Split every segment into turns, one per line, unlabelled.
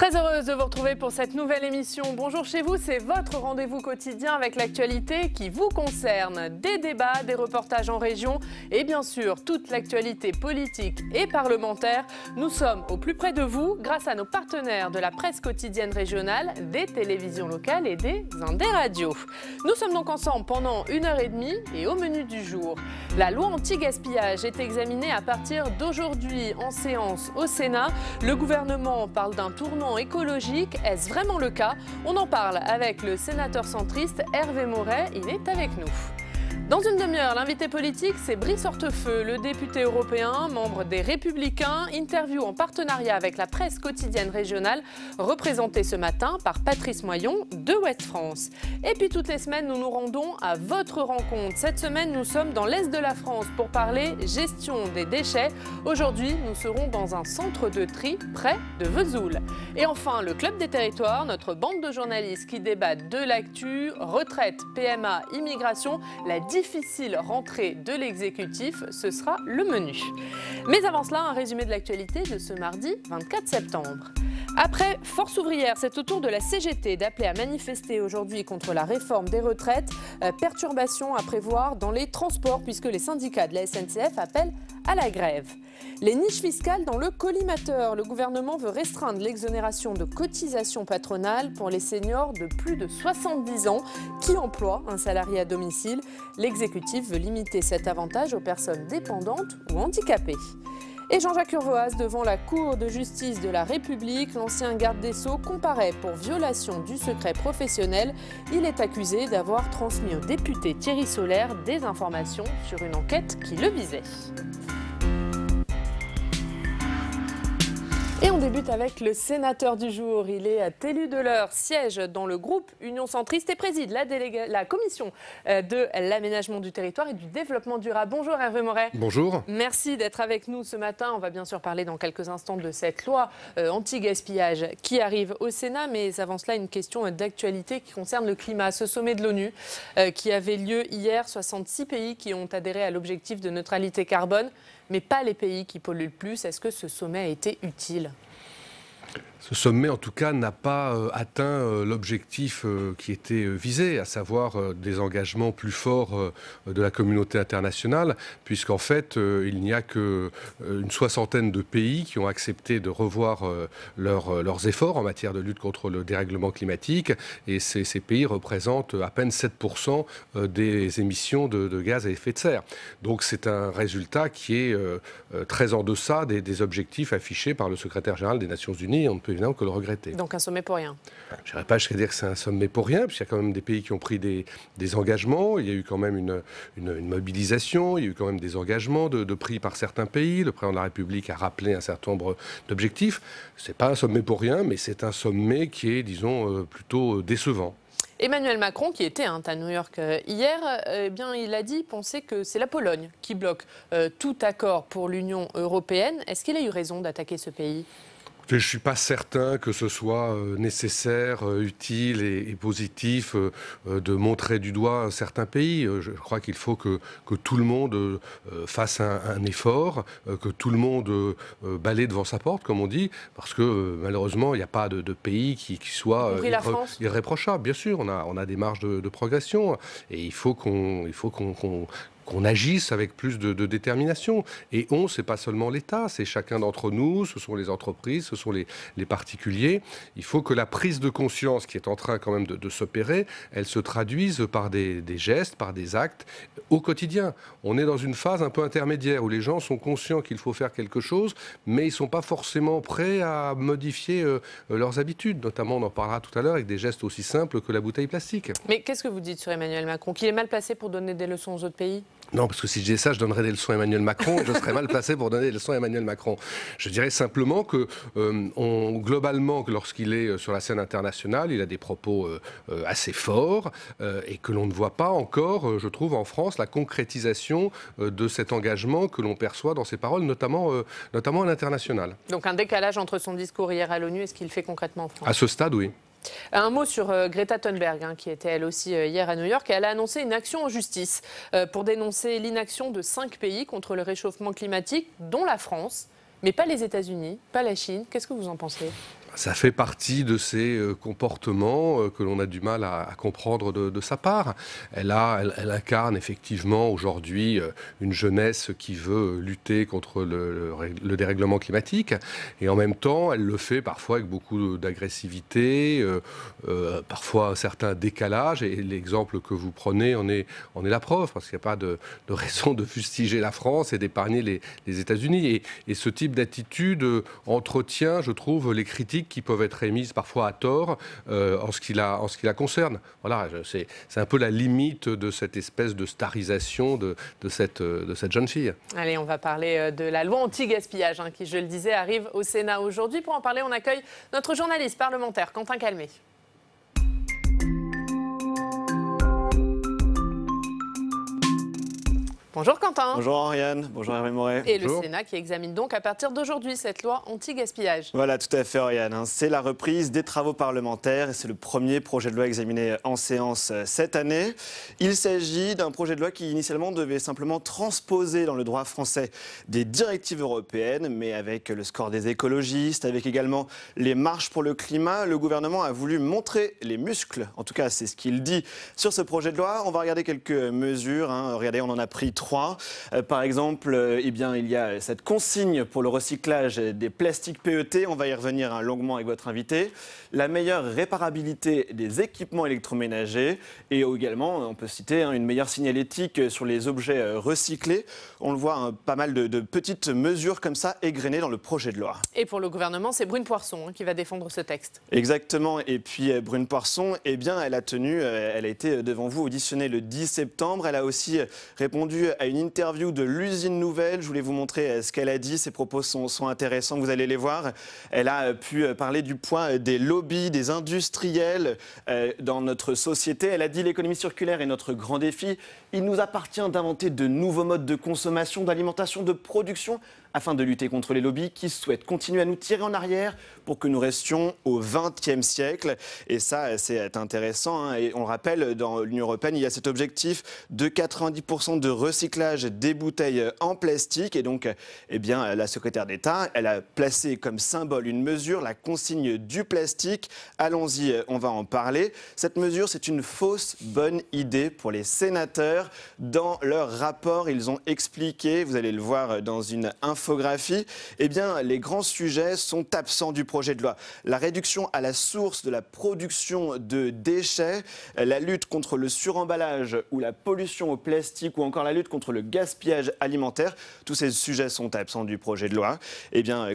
Très heureuse de vous retrouver pour cette nouvelle émission. Bonjour chez vous, c'est votre rendez-vous quotidien avec l'actualité qui vous concerne. Des débats, des reportages en région et bien sûr toute l'actualité politique et parlementaire. Nous sommes au plus près de vous grâce à nos partenaires de la presse quotidienne régionale, des télévisions locales et des radios. Nous sommes donc ensemble pendant 1h30 et au menu du jour. La loi anti-gaspillage est examinée à partir d'aujourd'hui en séance au Sénat. Le gouvernement parle d'un tournant écologique. Est-ce vraiment le cas? On en parle avec le sénateur centriste Hervé Maurey. Il est avec nous. Dans une demi-heure, l'invité politique, c'est Brice Hortefeux, le député européen, membre des Républicains. Interview en partenariat avec la presse quotidienne régionale, représentée ce matin par Patrice Moyon de Ouest France. Et puis toutes les semaines, nous nous rendons à votre rencontre. Cette semaine, nous sommes dans l'Est de la France pour parler gestion des déchets. Aujourd'hui, nous serons dans un centre de tri près de Vesoul. Et enfin, le Club des territoires, notre bande de journalistes qui débattent de l'actu, retraite, PMA, immigration, la difficile rentrée de l'exécutif, ce sera le menu. Mais avant cela, un résumé de l'actualité de ce mardi 24 septembre. Après Force ouvrière, c'est au tour de la CGT d'appeler à manifester aujourd'hui contre la réforme des retraites. Perturbations à prévoir dans les transports puisque les syndicats de la SNCF appellent à la grève. Les niches fiscales dans le collimateur. Le gouvernement veut restreindre l'exonération de cotisations patronales pour les seniors de plus de 70 ans qui emploient un salarié à domicile. L'exécutif veut limiter cet avantage aux personnes dépendantes ou handicapées. Et Jean-Jacques Urvoas devant la Cour de justice de la République. L'ancien garde des Sceaux comparaît pour violation du secret professionnel. Il est accusé d'avoir transmis au député Thierry Solaire des informations sur une enquête qui le visait. Et on débute avec le sénateur du jour. Il est élu de l'Eure, siège dans le groupe Union Centriste et préside la commission de l'aménagement du territoire et du développement durable. Bonjour Hervé Maurey.
Bonjour.
Merci d'être avec nous ce matin. On va bien sûr parler dans quelques instants de cette loi anti-gaspillage qui arrive au Sénat. Mais avant cela, une question d'actualité qui concerne le climat. Ce sommet de l'ONU qui avait lieu hier, 66 pays qui ont adhéré à l'objectif de neutralité carbone. Mais pas les pays qui polluent le plus. Est-ce que ce sommet a été utile ?
Ce sommet, en tout cas, n'a pas atteint l'objectif qui était visé, à savoir des engagements plus forts de la communauté internationale, puisqu'en fait, il n'y a qu'une soixantaine de pays qui ont accepté de revoir leurs efforts en matière de lutte contre le dérèglement climatique, et ces pays représentent à peine 7% des émissions de gaz à effet de serre. Donc c'est un résultat qui est très en deçà des objectifs affichés par le secrétaire général des Nations Unies. On ne peut évidemment que le regretter.
Donc un sommet pour rien.
Je n'irais pas jusqu'à dire que c'est un sommet pour rien, puisqu'il y a quand même des pays qui ont pris des engagements. Il y a eu quand même une mobilisation, il y a eu quand même des engagements de pris par certains pays. Le président de la République a rappelé un certain nombre d'objectifs. Ce n'est pas un sommet pour rien, mais c'est un sommet qui est, disons, plutôt décevant.
Emmanuel Macron, qui était à New York hier, il a dit penser que c'est la Pologne qui bloque tout accord pour l'Union européenne. Est-ce qu'il a eu raison d'attaquer ce pays ?
Je ne suis pas certain que ce soit nécessaire, utile et positif de montrer du doigt certains pays. Je crois qu'il faut que tout le monde fasse un effort, que tout le monde balaye devant sa porte, comme on dit, parce que malheureusement, il n'y a pas de pays qui soit irréprochable. Bien sûr, on a des marges de progression et il faut qu'on agisse avec plus de détermination. Et c'est pas seulement l'État, c'est chacun d'entre nous, ce sont les entreprises, ce sont les particuliers. Il faut que la prise de conscience qui est en train quand même de s'opérer, elle se traduise par des gestes, par des actes au quotidien. On est dans une phase un peu intermédiaire où les gens sont conscients qu'il faut faire quelque chose, mais ils sont pas forcément prêts à modifier leurs habitudes. Notamment, on en parlera tout à l'heure, avec des gestes aussi simples que la bouteille plastique.
Mais qu'est-ce que vous dites sur Emmanuel Macron? Qu'il est mal placé pour donner des leçons aux autres pays?
Non, parce que si je disais ça, je donnerais des leçons à Emmanuel Macron. Je serais mal placé pour donner des leçons à Emmanuel Macron. Je dirais simplement que, globalement, lorsqu'il est sur la scène internationale, il a des propos assez forts et que l'on ne voit pas encore, je trouve, en France, la concrétisation de cet engagement que l'on perçoit dans ses paroles, notamment à l'international.
Donc un décalage entre son discours hier à l'ONU et ce qu'il fait concrètement en France?
À ce stade, oui.
Un mot sur Greta Thunberg, qui était elle aussi hier à New York. Elle a annoncé une action en justice pour dénoncer l'inaction de 5 pays contre le réchauffement climatique, dont la France. Mais pas les États-Unis, pas la Chine. Qu'est-ce que vous en pensez ?
Ça fait partie de ces comportements que l'on a du mal à comprendre de sa part. Elle incarne effectivement aujourd'hui une jeunesse qui veut lutter contre le dérèglement climatique, et en même temps, elle le fait parfois avec beaucoup d'agressivité, parfois un certain décalage, et l'exemple que vous prenez en est la preuve, parce qu'il n'y a pas de raison de fustiger la France et d'épargner les États-Unis. Et ce type d'attitude entretient, je trouve, les critiques qui peuvent être émises parfois à tort en ce qui la concerne. Voilà, c'est un peu la limite de cette espèce de starisation de cette jeune fille.
Allez, on va parler de la loi anti-gaspillage qui, je le disais, arrive au Sénat aujourd'hui. Pour en parler, on accueille notre journaliste parlementaire, Quentin Calmet. Bonjour Quentin.
Bonjour Oriane, bonjour Hervé Moret.
Et
bonjour.
Le Sénat qui examine donc à partir d'aujourd'hui cette loi anti-gaspillage.
Voilà, tout à fait Oriane. C'est la reprise des travaux parlementaires et c'est le premier projet de loi examiné en séance cette année. Il s'agit d'un projet de loi qui initialement devait simplement transposer dans le droit français des directives européennes, mais avec le score des écologistes, avec également les marches pour le climat, le gouvernement a voulu montrer les muscles. En tout cas, c'est ce qu'il dit sur ce projet de loi. On va regarder quelques mesures. Regardez, on en a pris 3. Par exemple, il y a cette consigne pour le recyclage des plastiques PET. On va y revenir longuement avec votre invité. La meilleure réparabilité des équipements électroménagers et également, on peut citer une meilleure signalétique sur les objets recyclés. On le voit, pas mal de petites mesures comme ça égrenées dans le projet de loi.
Et pour le gouvernement, c'est Brune Poirson qui va défendre ce texte.
Exactement. Et puis Brune Poirson, elle a été devant vous auditionnée le 10 septembre. Elle a aussi répondu à une interview de l'Usine Nouvelle. Je voulais vous montrer ce qu'elle a dit. Ses propos sont intéressants, vous allez les voir. Elle a pu parler du poids des lobbies, des industriels dans notre société. Elle a dit l'économie circulaire est notre grand défi. Il nous appartient d'inventer de nouveaux modes de consommation, d'alimentation, de production afin de lutter contre les lobbies qui souhaitent continuer à nous tirer en arrière pour que nous restions au XXe siècle. Et ça, c'est intéressant. Et on le rappelle, dans l'Union européenne, il y a cet objectif de 90% de recyclage des bouteilles en plastique. Et donc, la secrétaire d'État, elle a placé comme symbole une mesure, la consigne du plastique. Allons-y, on va en parler. Cette mesure, c'est une fausse bonne idée pour les sénateurs. Dans leur rapport, ils ont expliqué, vous allez le voir dans une infographie, les grands sujets sont absents du projet de loi. La réduction à la source de la production de déchets, la lutte contre le suremballage ou la pollution au plastique ou encore la lutte contre le gaspillage alimentaire, tous ces sujets sont absents du projet de loi.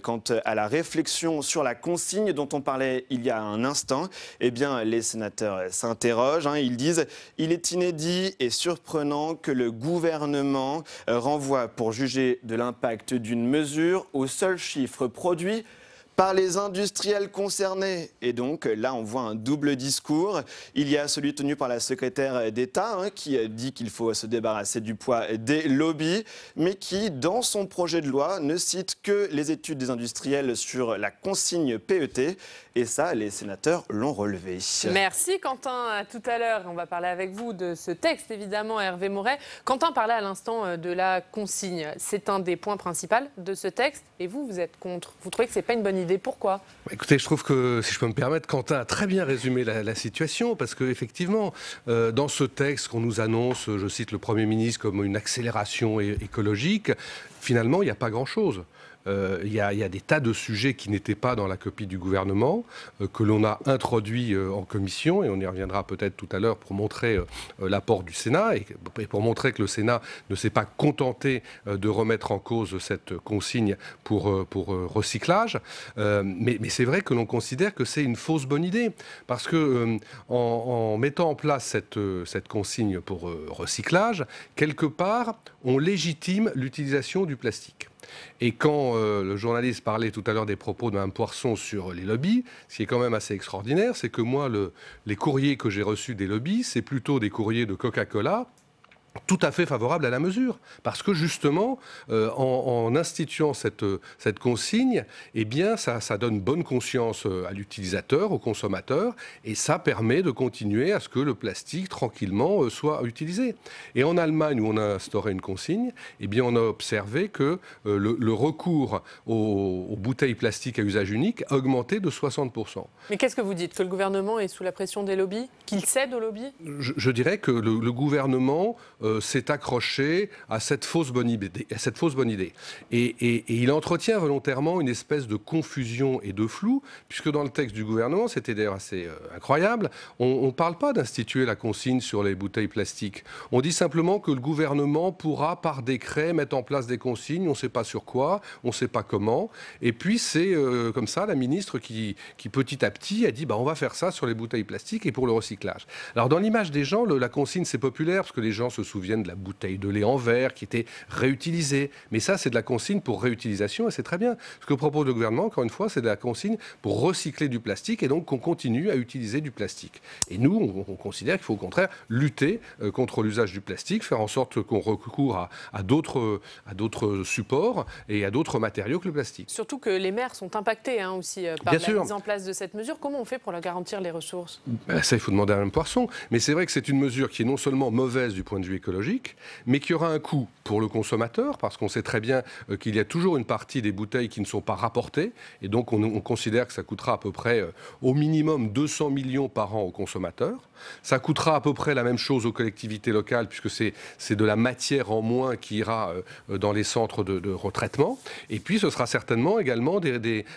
Quant à la réflexion sur la consigne dont on parlait il y a un instant, les sénateurs s'interrogent. Ils disent « Il est inédit et surprenant que le gouvernement renvoie pour juger de l'impact d'une mesure aux seuls chiffres produits par les industriels concernés. » Et donc, là, on voit un double discours. Il y a celui tenu par la secrétaire d'État qui dit qu'il faut se débarrasser du poids des lobbies, mais qui, dans son projet de loi, ne cite que les études des industriels sur la consigne PET. Et ça, les sénateurs l'ont relevé.
Merci Quentin. À tout à l'heure. On va parler avec vous de ce texte, évidemment, Hervé Moret. Quentin parlait à l'instant de la consigne. C'est un des points principaux de ce texte. Et vous êtes contre. Vous trouvez que ce n'est pas une bonne idée. Pourquoi ?
Écoutez, je trouve que, si je peux me permettre, Quentin a très bien résumé la situation, parce qu'effectivement, dans ce texte qu'on nous annonce, je cite le Premier ministre, comme une accélération écologique, finalement, il n'y a pas grand-chose. Il y a des tas de sujets qui n'étaient pas dans la copie du gouvernement, que l'on a introduits en commission, et on y reviendra peut-être tout à l'heure pour montrer l'apport du Sénat, et pour montrer que le Sénat ne s'est pas contenté de remettre en cause cette consigne pour recyclage. Mais c'est vrai que l'on considère que c'est une fausse bonne idée, parce que en mettant en place cette consigne pour recyclage, quelque part, on légitime l'utilisation du plastique. Et quand le journaliste parlait tout à l'heure des propos de Mme Poirson sur les lobbies, ce qui est quand même assez extraordinaire, c'est que moi, les courriers que j'ai reçus des lobbies, c'est plutôt des courriers de Coca-Cola tout à fait favorable à la mesure, parce que justement, en instituant cette consigne, eh bien, ça donne bonne conscience à l'utilisateur, au consommateur, et ça permet de continuer à ce que le plastique, tranquillement, soit utilisé. Et en Allemagne, où on a instauré une consigne, eh bien, on a observé que le recours aux bouteilles plastiques à usage unique a augmenté de 60%.
Mais qu'est-ce que vous dites? Que le gouvernement est sous la pression des lobbies? Qu'il cède aux lobbies?
Je dirais que le gouvernement s'est accroché à cette fausse bonne idée. Et il entretient volontairement une espèce de confusion et de flou, puisque dans le texte du gouvernement, c'était d'ailleurs assez incroyable, on ne parle pas d'instituer la consigne sur les bouteilles plastiques. On dit simplement que le gouvernement pourra, par décret, mettre en place des consignes, on ne sait pas sur quoi, on ne sait pas comment. Et puis c'est comme ça la ministre qui petit à petit a dit on va faire ça sur les bouteilles plastiques et pour le recyclage. Alors dans l'image des gens, la consigne c'est populaire, parce que les gens se souviennent de la bouteille de lait en verre qui était réutilisée. Mais ça, c'est de la consigne pour réutilisation et c'est très bien. Ce que propose le gouvernement, encore une fois, c'est de la consigne pour recycler du plastique et donc qu'on continue à utiliser du plastique. Et nous, on considère qu'il faut au contraire lutter contre l'usage du plastique, faire en sorte qu'on recourt à d'autres supports et à d'autres matériaux que le plastique.
Surtout que les maires sont impactés aussi par la mise en place de cette mesure. Comment on fait pour leur garantir les ressources?
Ça, il faut demander à Mme Poisson. Mais c'est vrai que c'est une mesure qui est non seulement mauvaise du point de vue écologique, mais qui aura un coût pour le consommateur, parce qu'on sait très bien qu'il y a toujours une partie des bouteilles qui ne sont pas rapportées, et donc on considère que ça coûtera à peu près au minimum 200 millions par an aux consommateurs. Ça coûtera à peu près la même chose aux collectivités locales, puisque c'est de la matière en moins qui ira dans les centres de retraitement. Et puis ce sera certainement également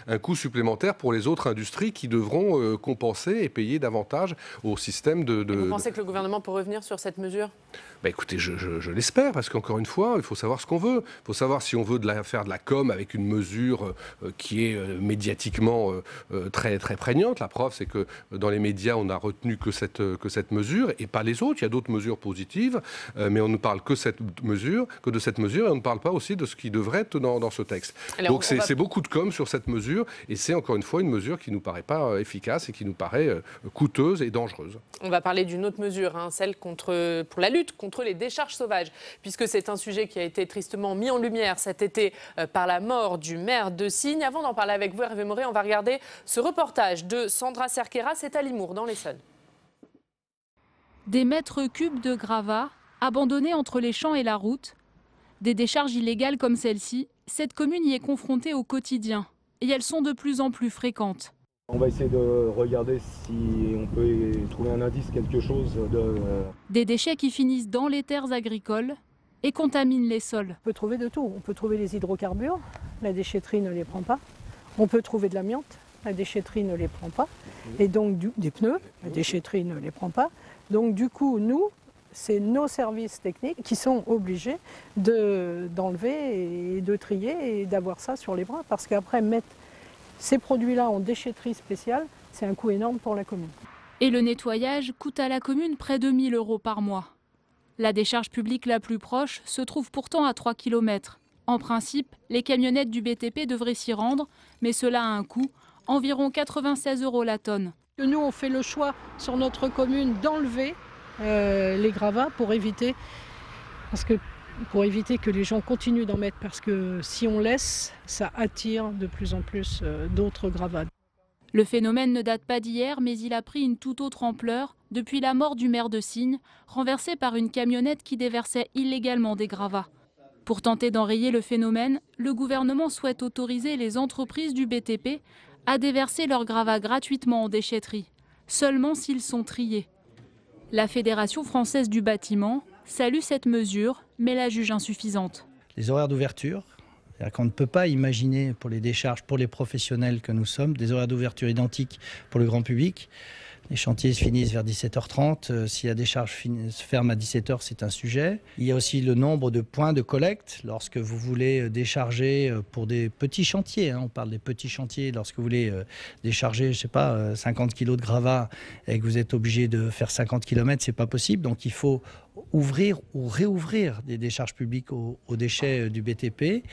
un coût supplémentaire pour les autres industries qui devront compenser et payer davantage au système de...
Et vous pensez que le gouvernement peut revenir sur cette mesure?
Écoutez, je l'espère, parce qu'encore une fois, il faut savoir ce qu'on veut. Il faut savoir si on veut faire de la com avec une mesure qui est médiatiquement très, très prégnante. La preuve, c'est que dans les médias, on n'a retenu que cette mesure et pas les autres. Il y a d'autres mesures positives, mais on ne parle que de cette mesure, et on ne parle pas aussi de ce qui devrait être dans ce texte. Alors, donc c'est beaucoup de com sur cette mesure, et c'est encore une fois une mesure qui ne nous paraît pas efficace et qui nous paraît coûteuse et dangereuse.
On va parler d'une autre mesure, celle pour la lutte contre les décharges sauvages, puisque c'est un sujet qui a été tristement mis en lumière cet été par la mort du maire de Signes. Avant d'en parler avec vous, Hervé Moré, on va regarder ce reportage de Sandra Cerquera, c'est à Limours, dans l'Essonne.
Des mètres cubes de gravats abandonnés entre les champs et la route, des décharges illégales comme celle-ci, cette commune y est confrontée au quotidien et elles sont de plus en plus fréquentes.
On va essayer de regarder si on peut trouver un indice, quelque chose de...
Des déchets qui finissent dans les terres agricoles et contaminent les sols.
On peut trouver de tout. On peut trouver les hydrocarbures, la déchetterie ne les prend pas. On peut trouver de l'amiante, la déchetterie ne les prend pas. Et donc des pneus, la déchetterie ne les prend pas. Donc du coup, nous, c'est nos services techniques qui sont obligés d'enlever et de trier et d'avoir ça sur les bras. Parce qu'après, mettre ces produits-là en déchetterie spéciale, c'est un coût énorme pour la commune.
Et le nettoyage coûte à la commune près de 1 000 € par mois. La décharge publique la plus proche se trouve pourtant à 3 km. En principe, les camionnettes du BTP devraient s'y rendre, mais cela a un coût, environ 96 € la tonne.
Nous, on fait le choix sur notre commune d'enlever les gravats pour éviter que les gens continuent d'en mettre, parce que si on laisse, ça attire de plus en plus d'autres gravats.
Le phénomène ne date pas d'hier, mais il a pris une toute autre ampleur depuis la mort du maire de Signes, renversé par une camionnette qui déversait illégalement des gravats. Pour tenter d'enrayer le phénomène, le gouvernement souhaite autoriser les entreprises du BTP à déverser leurs gravats gratuitement en déchetterie, seulement s'ils sont triés. La Fédération française du bâtiment salue cette mesure, mais la juge insuffisante.
Les horaires d'ouverture, c'est-à-dire qu'on ne peut pas imaginer pour les décharges, pour les professionnels que nous sommes, des horaires d'ouverture identiques pour le grand public. Les chantiers se finissent vers 17h30. Si la décharge se ferme à 17h, c'est un sujet. Il y a aussi le nombre de points de collecte. Lorsque vous voulez décharger pour des petits chantiers, on parle des petits chantiers, lorsque vous voulez décharger, 50 kg de gravats et que vous êtes obligé de faire 50 km, c'est pas possible. Donc il faut ouvrir ou réouvrir des décharges publiques aux déchets du BTP.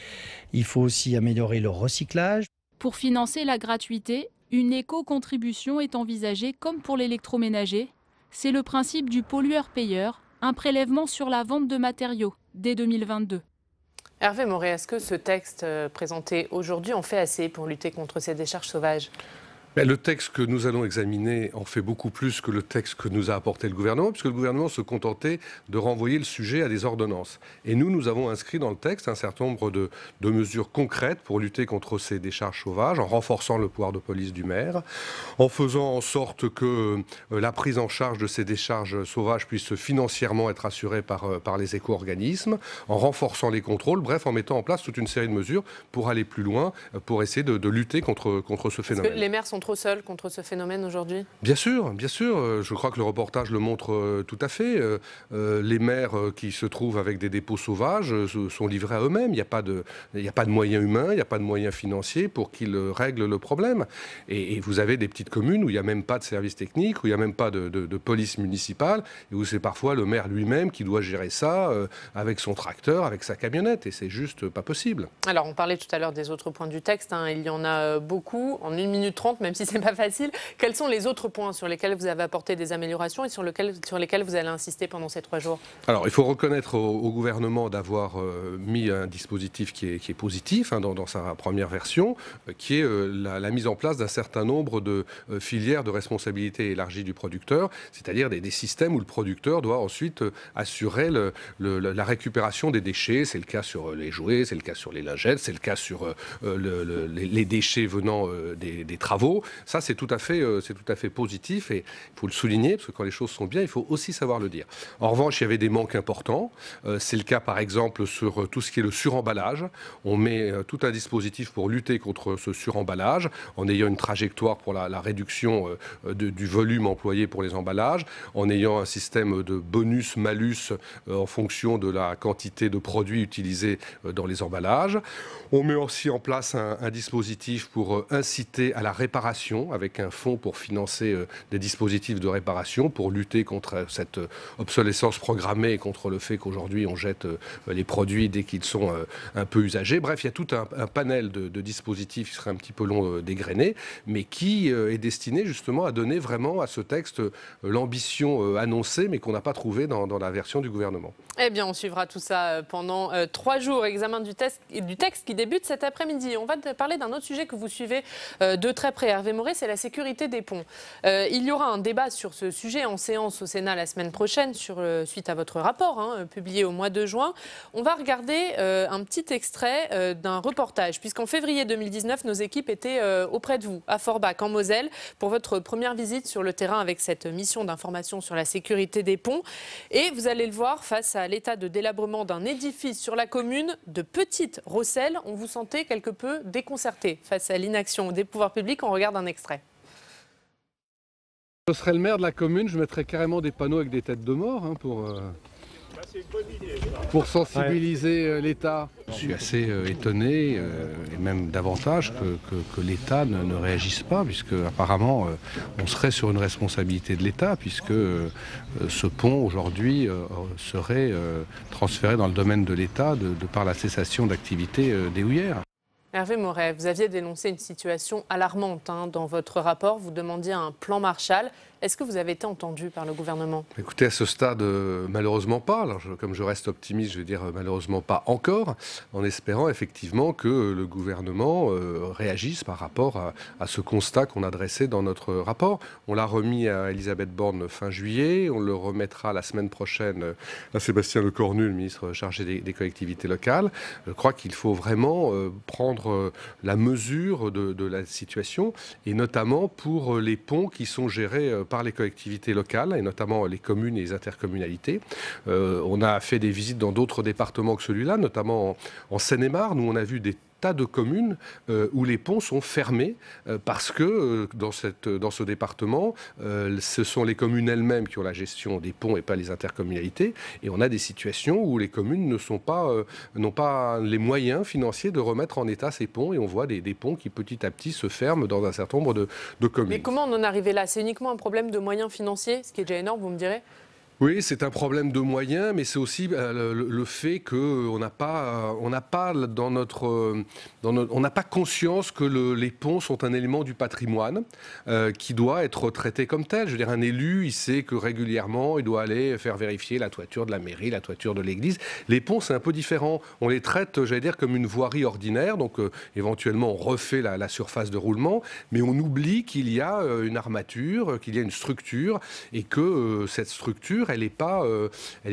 Il faut aussi améliorer le recyclage.
Pour financer la gratuité, une éco-contribution est envisagée comme pour l'électroménager. C'est le principe du pollueur-payeur un prélèvement sur la vente de matériaux dès 2022.
Hervé Maurey, est-ce que ce texte présenté aujourd'hui en fait assez pour lutter contre ces décharges sauvages ?
Le texte que nous allons examiner en fait beaucoup plus que le texte que nous a apporté le gouvernement, puisque le gouvernement se contentait de renvoyer le sujet à des ordonnances. Et nous avons inscrit dans le texte un certain nombre de mesures concrètes pour lutter contre ces décharges sauvages, en renforçant le pouvoir de police du maire, en faisant en sorte que la prise en charge de ces décharges sauvages puisse financièrement être assurée par les éco-organismes, en renforçant les contrôles, bref, en mettant en place toute une série de mesures pour aller plus loin, pour essayer de lutter contre ce phénomène.
Est-ce que les maires sont trop seuls contre ce phénomène aujourd'hui ?
Bien sûr, bien sûr. Je crois que le reportage le montre tout à fait. Les maires qui se trouvent avec des dépôts sauvages sont livrés à eux-mêmes. Il n'y a pas de moyens humains, il n'y a pas de moyens financiers pour qu'ils règlent le problème. Et vous avez des petites communes où il n'y a même pas de service technique, où il n'y a même pas de police municipale, et où c'est parfois le maire lui-même qui doit gérer ça avec son tracteur, avec sa camionnette. Et c'est juste pas possible.
Alors, on parlait tout à l'heure des autres points du texte. Il y en a beaucoup. En 1 minute 30, même si c'est pas facile. Quels sont les autres points sur lesquels vous avez apporté des améliorations et sur lesquels vous allez insister pendant ces 3 jours ?
Alors, il faut reconnaître au gouvernement d'avoir mis un dispositif qui est positif dans sa première version, qui est la mise en place d'un certain nombre de filières de responsabilité élargie du producteur, c'est-à-dire des systèmes où le producteur doit ensuite assurer la récupération des déchets. C'est le cas sur les jouets, c'est le cas sur les lingettes, c'est le cas sur les déchets venant des travaux. Ça, c'est tout à fait positif et il faut le souligner, parce que quand les choses sont bien, il faut aussi savoir le dire. En revanche, il y avait des manques importants. C'est le cas, par exemple, sur tout ce qui est le suremballage. On met tout un dispositif pour lutter contre ce suremballage, en ayant une trajectoire pour la réduction du volume employé pour les emballages, en ayant un système de bonus-malus en fonction de la quantité de produits utilisés dans les emballages. On met aussi en place un dispositif pour inciter à la réparation, avec un fonds pour financer des dispositifs de réparation, pour lutter contre cette obsolescence programmée et contre le fait qu'aujourd'hui on jette les produits dès qu'ils sont un peu usagés. Bref, il y a tout un panel de dispositifs qui serait un petit peu long dégrainé, mais qui est destiné justement à donner vraiment à ce texte l'ambition annoncée, mais qu'on n'a pas trouvée dans la version du gouvernement.
Eh bien, on suivra tout ça pendant 3 jours. Examen du texte qui débute cet après-midi. On va parler d'un autre sujet que vous suivez de très près, Hervé Maurey, c'est la sécurité des ponts. Il y aura un débat sur ce sujet en séance au Sénat la semaine prochaine, suite à votre rapport publié au mois de juin. On va regarder un petit extrait d'un reportage, puisqu'en février 2019, nos équipes étaient auprès de vous, à Forbach, en Moselle, pour votre première visite sur le terrain avec cette mission d'information sur la sécurité des ponts. Et vous allez le voir, face à l'état de délabrement d'un édifice sur la commune de Petite-Rosselle, on vous sentait quelque peu déconcerté face à l'inaction des pouvoirs publics. On regarde un extrait.
Je serais le maire de la commune, je mettrais carrément des panneaux avec des têtes de mort pour sensibiliser l'État. Je suis assez étonné, et même davantage, que l'État ne réagisse pas, puisque apparemment on serait sur une responsabilité de l'État, puisque ce pont aujourd'hui serait transféré dans le domaine de l'État de par la cessation d'activité des houillères.
Hervé Maurey, vous aviez dénoncé une situation alarmante dans votre rapport. Vous demandiez un plan Marshall. Est-ce que vous avez été entendu par le gouvernement ?
Écoutez, à ce stade, malheureusement pas. Alors, comme je reste optimiste, je vais dire malheureusement pas encore, en espérant effectivement que le gouvernement réagisse par rapport à ce constat qu'on a dressé dans notre rapport. On l'a remis à Elisabeth Borne fin juillet, on le remettra la semaine prochaine à Sébastien Lecornu, le ministre chargé des collectivités locales. Je crois qu'il faut vraiment prendre la mesure de la situation, et notamment pour les ponts qui sont gérés par les collectivités locales, et notamment les communes et les intercommunalités. On a fait des visites dans d'autres départements que celui-là, notamment en Seine-et-Marne, où on a vu des tas de communes où les ponts sont fermés parce que dans ce département, ce sont les communes elles-mêmes qui ont la gestion des ponts et pas les intercommunalités. Et on a des situations où les communes n'ont pas les moyens financiers de remettre en état ces ponts, et on voit des ponts qui petit à petit se ferment dans un certain nombre de communes.
Mais comment on en est arrivé là ? C'est uniquement un problème de moyens financiers, ce qui est déjà énorme, vous me direz ?
Oui, c'est un problème de moyens, mais c'est aussi le fait qu'on n'a pas, on n'a pas conscience que les ponts sont un élément du patrimoine qui doit être traité comme tel. Je veux dire, un élu, il sait que régulièrement, il doit aller faire vérifier la toiture de la mairie, la toiture de l'église. Les ponts, c'est un peu différent. On les traite, j'allais dire, comme une voirie ordinaire, donc éventuellement, on refait la surface de roulement, mais on oublie qu'il y a une armature, qu'il y a une structure, et que cette structure, elle n'est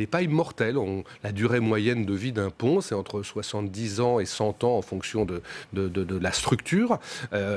pas immortelle. La durée moyenne de vie d'un pont, c'est entre 70 ans et 100 ans en fonction de la structure.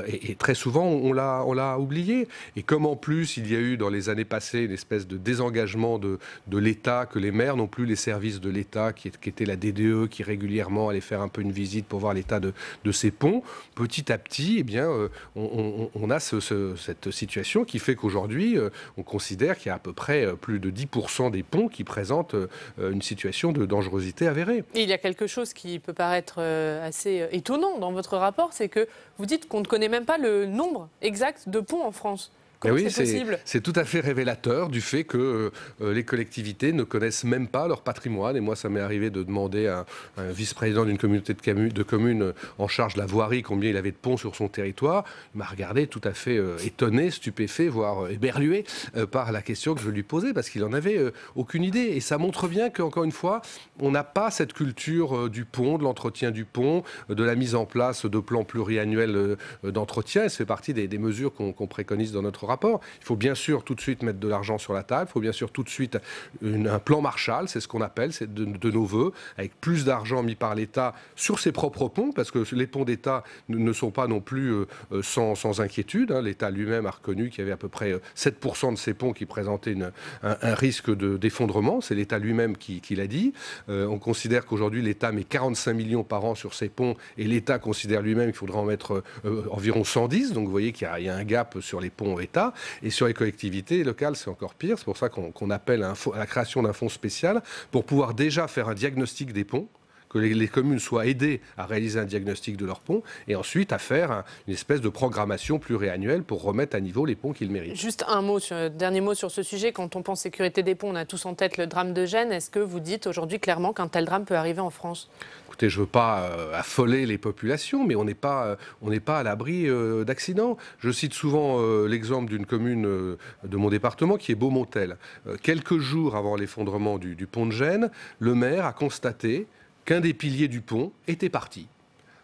Et très souvent, on l'a oublié. Et comme en plus, il y a eu dans les années passées une espèce de désengagement de l'État, que les maires n'ont plus les services de l'État, qui était la DDE, qui régulièrement allait faire un peu une visite pour voir l'état de ces ponts, petit à petit, eh bien, on a cette situation qui fait qu'aujourd'hui, on considère qu'il y a à peu près plus de 10% des ponts qui présentent une situation de dangerosité avérée.
Et il y a quelque chose qui peut paraître assez étonnant dans votre rapport, c'est que vous dites qu'on ne connaît même pas le nombre exact de ponts en France. Comment
oui,
c'est possible ?
C'est tout à fait révélateur du fait que les collectivités ne connaissent même pas leur patrimoine. Et moi, ça m'est arrivé de demander à un vice-président d'une communauté de communes en charge de la voirie combien il avait de ponts sur son territoire. Il m'a regardé tout à fait étonné, stupéfait, voire éberlué par la question que je lui posais, parce qu'il n'en avait aucune idée. Et ça montre bien qu'encore une fois, on n'a pas cette culture du pont, de l'entretien du pont, de la mise en place de plans pluriannuels d'entretien. Et ça fait partie des mesures qu'on préconise dans notre rapport. Il faut bien sûr tout de suite mettre de l'argent sur la table, il faut bien sûr tout de suite un plan Marshall, c'est ce qu'on appelle, c'est de nos voeux, avec plus d'argent mis par l'État sur ses propres ponts, parce que les ponts d'État ne sont pas non plus sans inquiétude. L'État lui-même a reconnu qu'il y avait à peu près 7% de ces ponts qui présentaient un risque d'effondrement, c'est l'État lui-même qui l'a dit. On considère qu'aujourd'hui l'État met 45 millions par an sur ces ponts, et l'État considère lui-même qu'il faudra en mettre environ 110, donc vous voyez qu'il y a un gap sur les ponts État. Et sur les collectivités locales, c'est encore pire. C'est pour ça qu'on appelle à la création d'un fonds spécial pour pouvoir déjà faire un diagnostic des ponts, que les communes soient aidées à réaliser un diagnostic de leurs ponts, et ensuite à faire une espèce de programmation pluriannuelle pour remettre à niveau les ponts qu'ils méritent.
Juste dernier mot sur ce sujet. Quand on pense sécurité des ponts, on a tous en tête le drame de Gênes. Est-ce que vous dites aujourd'hui clairement qu'un tel drame peut arriver en France ?
Écoutez, je ne veux pas affoler les populations, mais on n'est pas à l'abri d'accidents. Je cite souvent l'exemple d'une commune de mon département qui est Beaumontel. Quelques jours avant l'effondrement du pont de Gênes, le maire a constaté qu'un des piliers du pont était parti.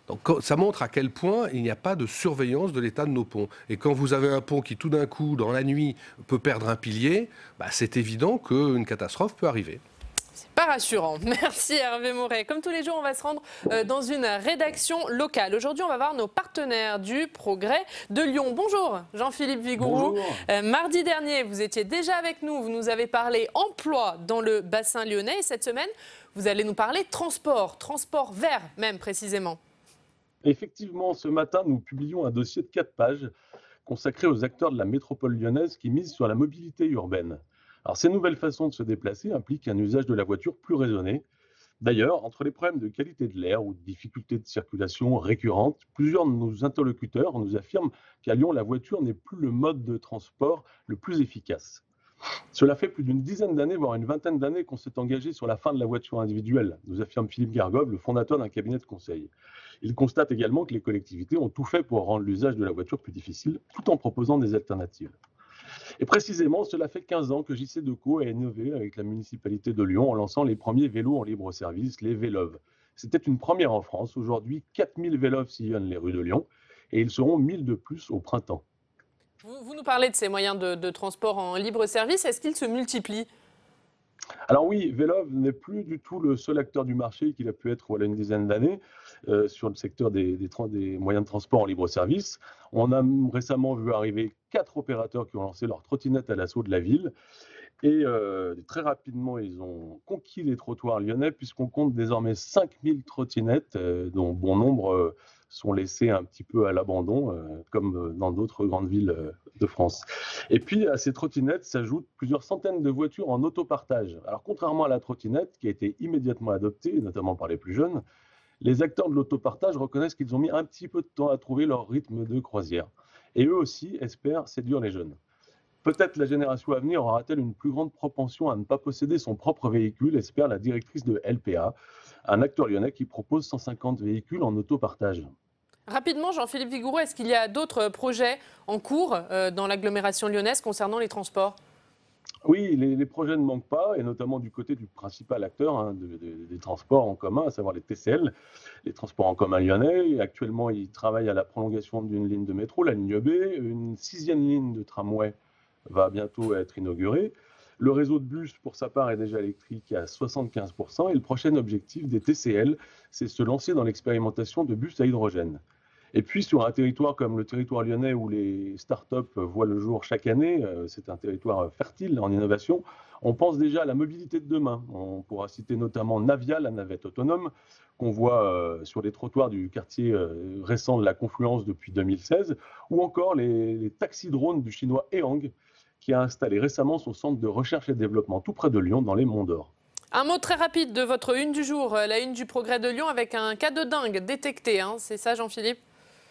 Donc ça montre à quel point il n'y a pas de surveillance de l'état de nos ponts. Et quand vous avez un pont qui tout d'un coup, dans la nuit, peut perdre un pilier, c'est évident qu'une catastrophe peut arriver.
Pas rassurant. Merci Hervé Moret. Comme tous les jours, on va se rendre dans une rédaction locale. Aujourd'hui, on va voir nos partenaires du Progrès de Lyon. Bonjour Jean-Philippe Vigouroux. Mardi dernier, vous étiez déjà avec nous. Vous nous avez parlé emploi dans le bassin lyonnais. Et cette semaine, vous allez nous parler transport vert même précisément.
Effectivement, ce matin, nous publions un dossier de 4 pages consacré aux acteurs de la métropole lyonnaise qui misent sur la mobilité urbaine. Alors, ces nouvelles façons de se déplacer impliquent un usage de la voiture plus raisonné. D'ailleurs, entre les problèmes de qualité de l'air ou de difficultés de circulation récurrentes, plusieurs de nos interlocuteurs nous affirment qu'à Lyon, la voiture n'est plus le mode de transport le plus efficace. Cela fait plus d'une dizaine d'années, voire une vingtaine d'années, qu'on s'est engagé sur la fin de la voiture individuelle, nous affirme Philippe Gargob, le fondateur d'un cabinet de conseil. Il constate également que les collectivités ont tout fait pour rendre l'usage de la voiture plus difficile, tout en proposant des alternatives. Et précisément, cela fait 15 ans que JC Decaux a innové avec la municipalité de Lyon en lançant les premiers vélos en libre service, les Vélov. C'était une première en France. Aujourd'hui, 4000 Vélov sillonnent les rues de Lyon et ils seront 1000 de plus au printemps.
Vous nous parlez de ces moyens de transport en libre service. Est-ce qu'ils se multiplient ?
Alors oui, Vélov n'est plus du tout le seul acteur du marché qu'il a pu être voilà une dizaine d'années sur le secteur des moyens de transport en libre service. On a récemment vu arriver 4 opérateurs qui ont lancé leur trottinette à l'assaut de la ville. Et très rapidement, ils ont conquis les trottoirs lyonnais puisqu'on compte désormais 5000 trottinettes, dont bon nombre sont laissées un petit peu à l'abandon, comme dans d'autres grandes villes de France. Et puis, à ces trottinettes s'ajoutent plusieurs centaines de voitures en autopartage. Alors, contrairement à la trottinette, qui a été immédiatement adoptée, notamment par les plus jeunes, les acteurs de l'autopartage reconnaissent qu'ils ont mis un petit peu de temps à trouver leur rythme de croisière. Et eux aussi espèrent séduire les jeunes. Peut-être la génération à venir aura-t-elle une plus grande propension à ne pas posséder son propre véhicule, espère la directrice de LPA, un acteur lyonnais qui propose 150 véhicules en autopartage.
Rapidement, Jean-Philippe Vigouroux, est-ce qu'il y a d'autres projets en cours dans l'agglomération lyonnaise concernant les transports ?
Oui, les projets ne manquent pas, et notamment du côté du principal acteur des transports en commun, à savoir les TCL, les transports en commun lyonnais. Actuellement, ils travaillent à la prolongation d'une ligne de métro, la ligne B. Une 6e ligne de tramway va bientôt être inaugurée. Le réseau de bus, pour sa part, est déjà électrique à 75%. Et le prochain objectif des TCL, c'est se lancer dans l'expérimentation de bus à hydrogène. Et puis, sur un territoire comme le territoire lyonnais où les startups voient le jour chaque année, c'est un territoire fertile en innovation, on pense déjà à la mobilité de demain. On pourra citer notamment Navia, la navette autonome, qu'on voit sur les trottoirs du quartier récent de la Confluence depuis 2016, ou encore les taxis-drones du chinois Ehang, qui a installé récemment son centre de recherche et développement tout près de Lyon, dans les Monts d'Or.
Un mot très rapide de votre une du jour, la une du Progrès de Lyon avec un cas de dingue détecté, hein. C'est ça Jean-Philippe ?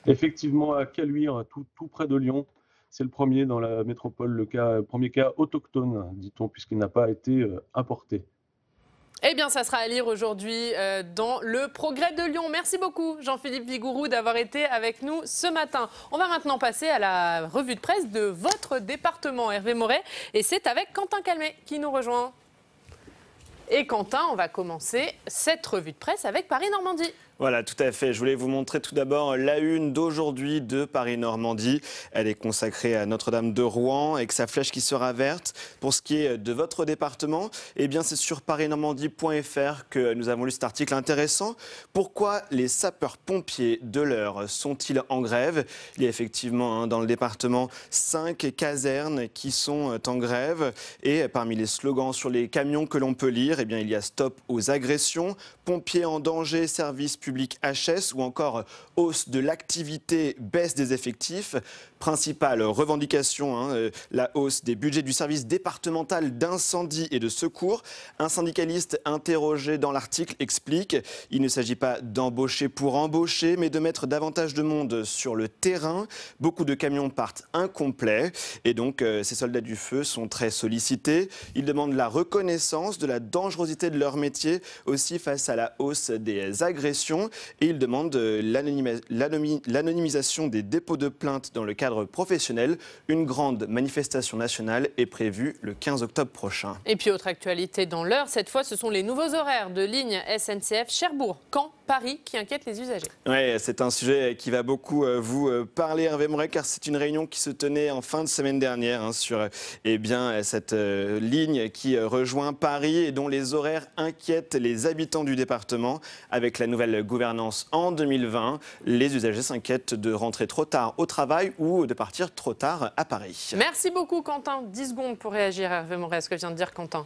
Effectivement, à Caluire, tout près de Lyon, c'est le premier dans la métropole, le premier cas autochtone, dit-on, puisqu'il n'a pas été importé.
Eh bien, ça sera à lire aujourd'hui dans le Progrès de Lyon. Merci beaucoup, Jean-Philippe Vigouroux, d'avoir été avec nous ce matin. On va maintenant passer à la revue de presse de votre département, Hervé Moret. Et c'est avec Quentin Calmet qui nous rejoint. Et Quentin, on va commencer cette revue de presse avec Paris-Normandie.
Voilà, tout à fait. Je voulais vous montrer tout d'abord la une d'aujourd'hui de Paris-Normandie. Elle est consacrée à Notre-Dame de Rouen avec sa flèche qui sera verte. Pour ce qui est de votre département, eh bien c'est sur parisnormandie.fr que nous avons lu cet article intéressant. Pourquoi les sapeurs-pompiers de l'Eure sont-ils en grève? Il y a effectivement dans le département 5 casernes qui sont en grève. Et parmi les slogans sur les camions que l'on peut lire, eh bien, il y a stop aux agressions, pompiers en danger, service public HS ou encore hausse de l'activité, baisse des effectifs. Principale revendication, la hausse des budgets du service départemental d'incendie et de secours. Un syndicaliste interrogé dans l'article explique il ne s'agit pas d'embaucher pour embaucher, mais de mettre davantage de monde sur le terrain. Beaucoup de camions partent incomplets et donc ces soldats du feu sont très sollicités. Ils demandent la reconnaissance de la dangerosité de leur métier, aussi face à la hausse des agressions. Et ils demandent l'anonymisation des dépôts de plaintes dans le cadre professionnel. Une grande manifestation nationale est prévue le 15 octobre prochain.
Et puis autre actualité dans l'Eure, cette fois ce sont les nouveaux horaires de ligne SNCF Cherbourg, Caen, Paris qui inquiètent les usagers.
Oui, c'est un sujet qui va beaucoup vous parler, Hervé Moret, car c'est une réunion qui se tenait en fin de semaine dernière sur cette ligne qui rejoint Paris et dont les horaires inquiètent les habitants du département. Avec la nouvelle gouvernance en 2020, les usagers s'inquiètent de rentrer trop tard au travail ou de partir trop tard à Paris.
Merci beaucoup Quentin. 10 secondes pour réagir Hervé Moret à ce que vient de dire Quentin.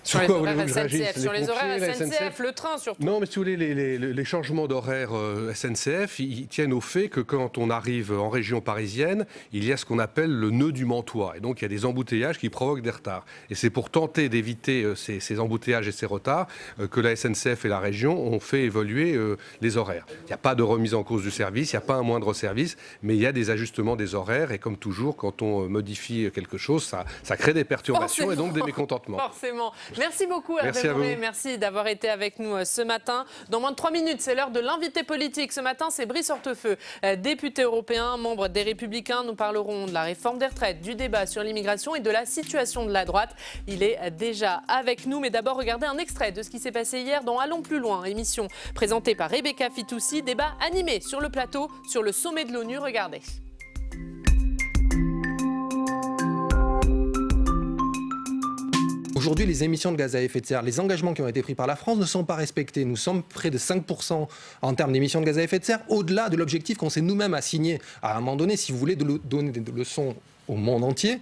Sur
les
quoi
horaires
SNCF,
sur les horaires
la
SNCF, le train surtout.
Non, mais si vous voulez, les changements d'horaire SNCF, ils tiennent au fait que quand on arrive en région parisienne, il y a ce qu'on appelle le nœud du Mantois. Et donc, il y a des embouteillages qui provoquent des retards. Et c'est pour tenter d'éviter ces embouteillages et ces retards que la SNCF et la région ont fait évoluer les horaires. Il n'y a pas de remise en cause du service, il n'y a pas un moindre service, mais il y a des ajustements des horaires. Et comme toujours, quand on modifie quelque chose, ça crée des perturbations et donc des mécontentements.
Forcément. Merci beaucoup Hervé Moret, merci d'avoir été avec nous ce matin. Dans moins de 3 minutes, c'est l'heure de l'invité politique. Ce matin, c'est Brice Hortefeux, député européen, membre des Républicains. Nous parlerons de la réforme des retraites, du débat sur l'immigration et de la situation de la droite. Il est déjà avec nous, mais d'abord, regardez un extrait de ce qui s'est passé hier dans Allons plus loin, émission présentée par Rebecca Fitoussi, débat animé sur le plateau sur le sommet de l'ONU. Regardez.
Aujourd'hui, les émissions de gaz à effet de serre, les engagements qui ont été pris par la France ne sont pas respectés. Nous sommes près de 5% en termes d'émissions de gaz à effet de serre, au-delà de l'objectif qu'on s'est nous-mêmes assigné. À un moment donné, si vous voulez donner des leçons au monde entier,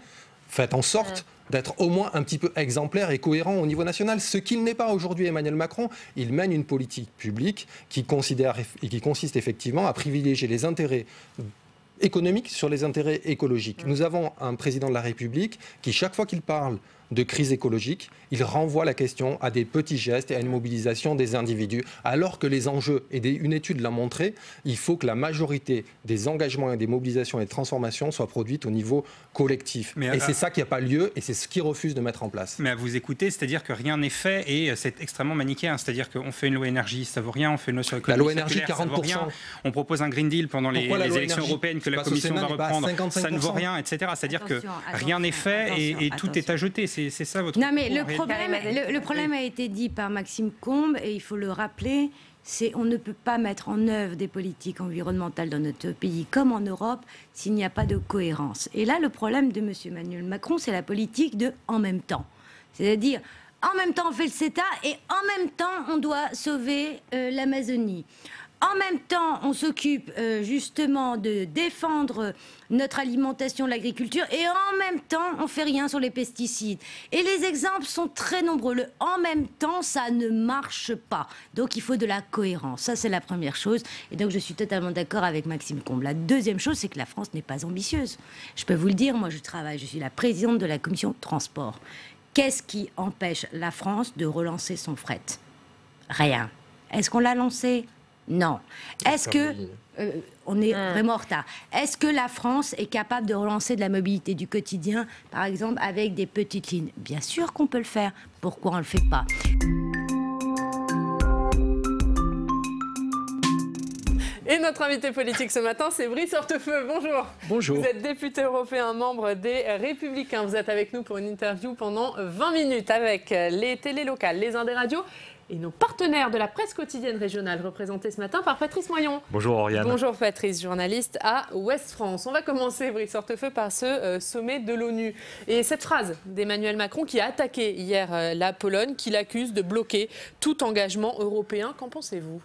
faites en sorte d'être au moins un petit peu exemplaire et cohérent au niveau national. Ce qu'il n'est pas aujourd'hui, Emmanuel Macron, il mène une politique publique qui consiste effectivement à privilégier les intérêts économiques sur les intérêts écologiques. Nous avons un président de la République qui, chaque fois qu'il parle de crise écologique, il renvoie la question à des petits gestes et à une mobilisation des individus, alors que les enjeux, et une étude l'a montré, il faut que la majorité des engagements et des mobilisations et des transformations soient produites au niveau collectif. Et c'est ça qui n'a pas lieu, et c'est ce qu'ils refusent de mettre en place.
Mais à vous écouter, c'est-à-dire que rien n'est fait, et c'est extrêmement manichéen. C'est-à-dire qu'on fait une loi énergie, ça vaut rien, on fait une loi sur l'économie circulaire, ça vaut rien. On propose un Green Deal pendant les élections européennes que la Commission va reprendre, ça ne vaut rien, etc. C'est-à-dire que rien n'est fait et tout est à jeter. C'est ça votre...
Non, mais le problème a été dit par Maxime Combe, et il faut le rappeler, c'est on ne peut pas mettre en œuvre des politiques environnementales dans notre pays comme en Europe s'il n'y a pas de cohérence. Et là, le problème de M. Emmanuel Macron, c'est la politique de « en même temps ». C'est-à-dire, en même temps, on fait le CETA et en même temps, on doit sauver l'Amazonie. En même temps, on s'occupe justement de défendre notre alimentation, l'agriculture, et en même temps, on fait rien sur les pesticides. Et les exemples sont très nombreux. Le en même temps, ça ne marche pas. Donc, il faut de la cohérence. Ça, c'est la première chose. Et donc, je suis totalement d'accord avec Maxime Combe. La deuxième chose, c'est que la France n'est pas ambitieuse. Je peux vous le dire, moi, je suis la présidente de la commission transport. Qu'est-ce qui empêche la France de relancer son fret? Rien. Est-ce qu'on l'a lancé? Non. Est-ce que... on est vraiment en retard. Est-ce que la France est capable de relancer de la mobilité du quotidien, par exemple, avec des petites lignes? Bien sûr qu'on peut le faire. Pourquoi on ne le fait pas?
Et notre invité politique ce matin, c'est Brice Hortefeux. Bonjour.
Bonjour.
Vous êtes député européen, membre des Républicains. Vous êtes avec nous pour une interview pendant 20 minutes avec les télés locales, les Indes radios et nos partenaires de la presse quotidienne régionale, représentés ce matin par Patrice Moyon.
Bonjour Oriane.
Bonjour Patrice, journaliste à Ouest France. On va commencer, Brice Hortefeux, par ce sommet de l'ONU. Et cette phrase d'Emmanuel Macron qui a attaqué hier la Pologne, qui l'accuse de bloquer tout engagement européen. Qu'en pensez-vous ?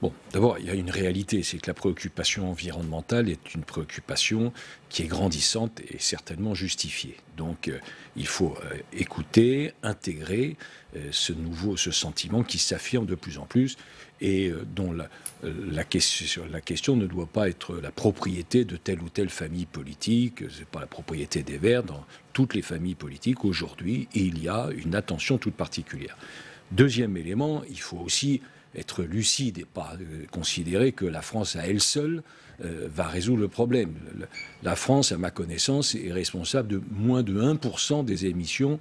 Bon, d'abord, il y a une réalité, c'est que la préoccupation environnementale est une préoccupation qui est grandissante et certainement justifiée. Donc, il faut écouter, intégrer ce sentiment qui s'affirme de plus en plus et dont la question ne doit pas être la propriété de telle ou telle famille politique. C'est pas la propriété des Verts. Dans toutes les familles politiques, aujourd'hui, il y a une attention toute particulière. Deuxième élément, il faut aussi être lucide et pas considérer que la France à elle seule va résoudre le problème. La France, à ma connaissance, est responsable de moins de 1% des émissions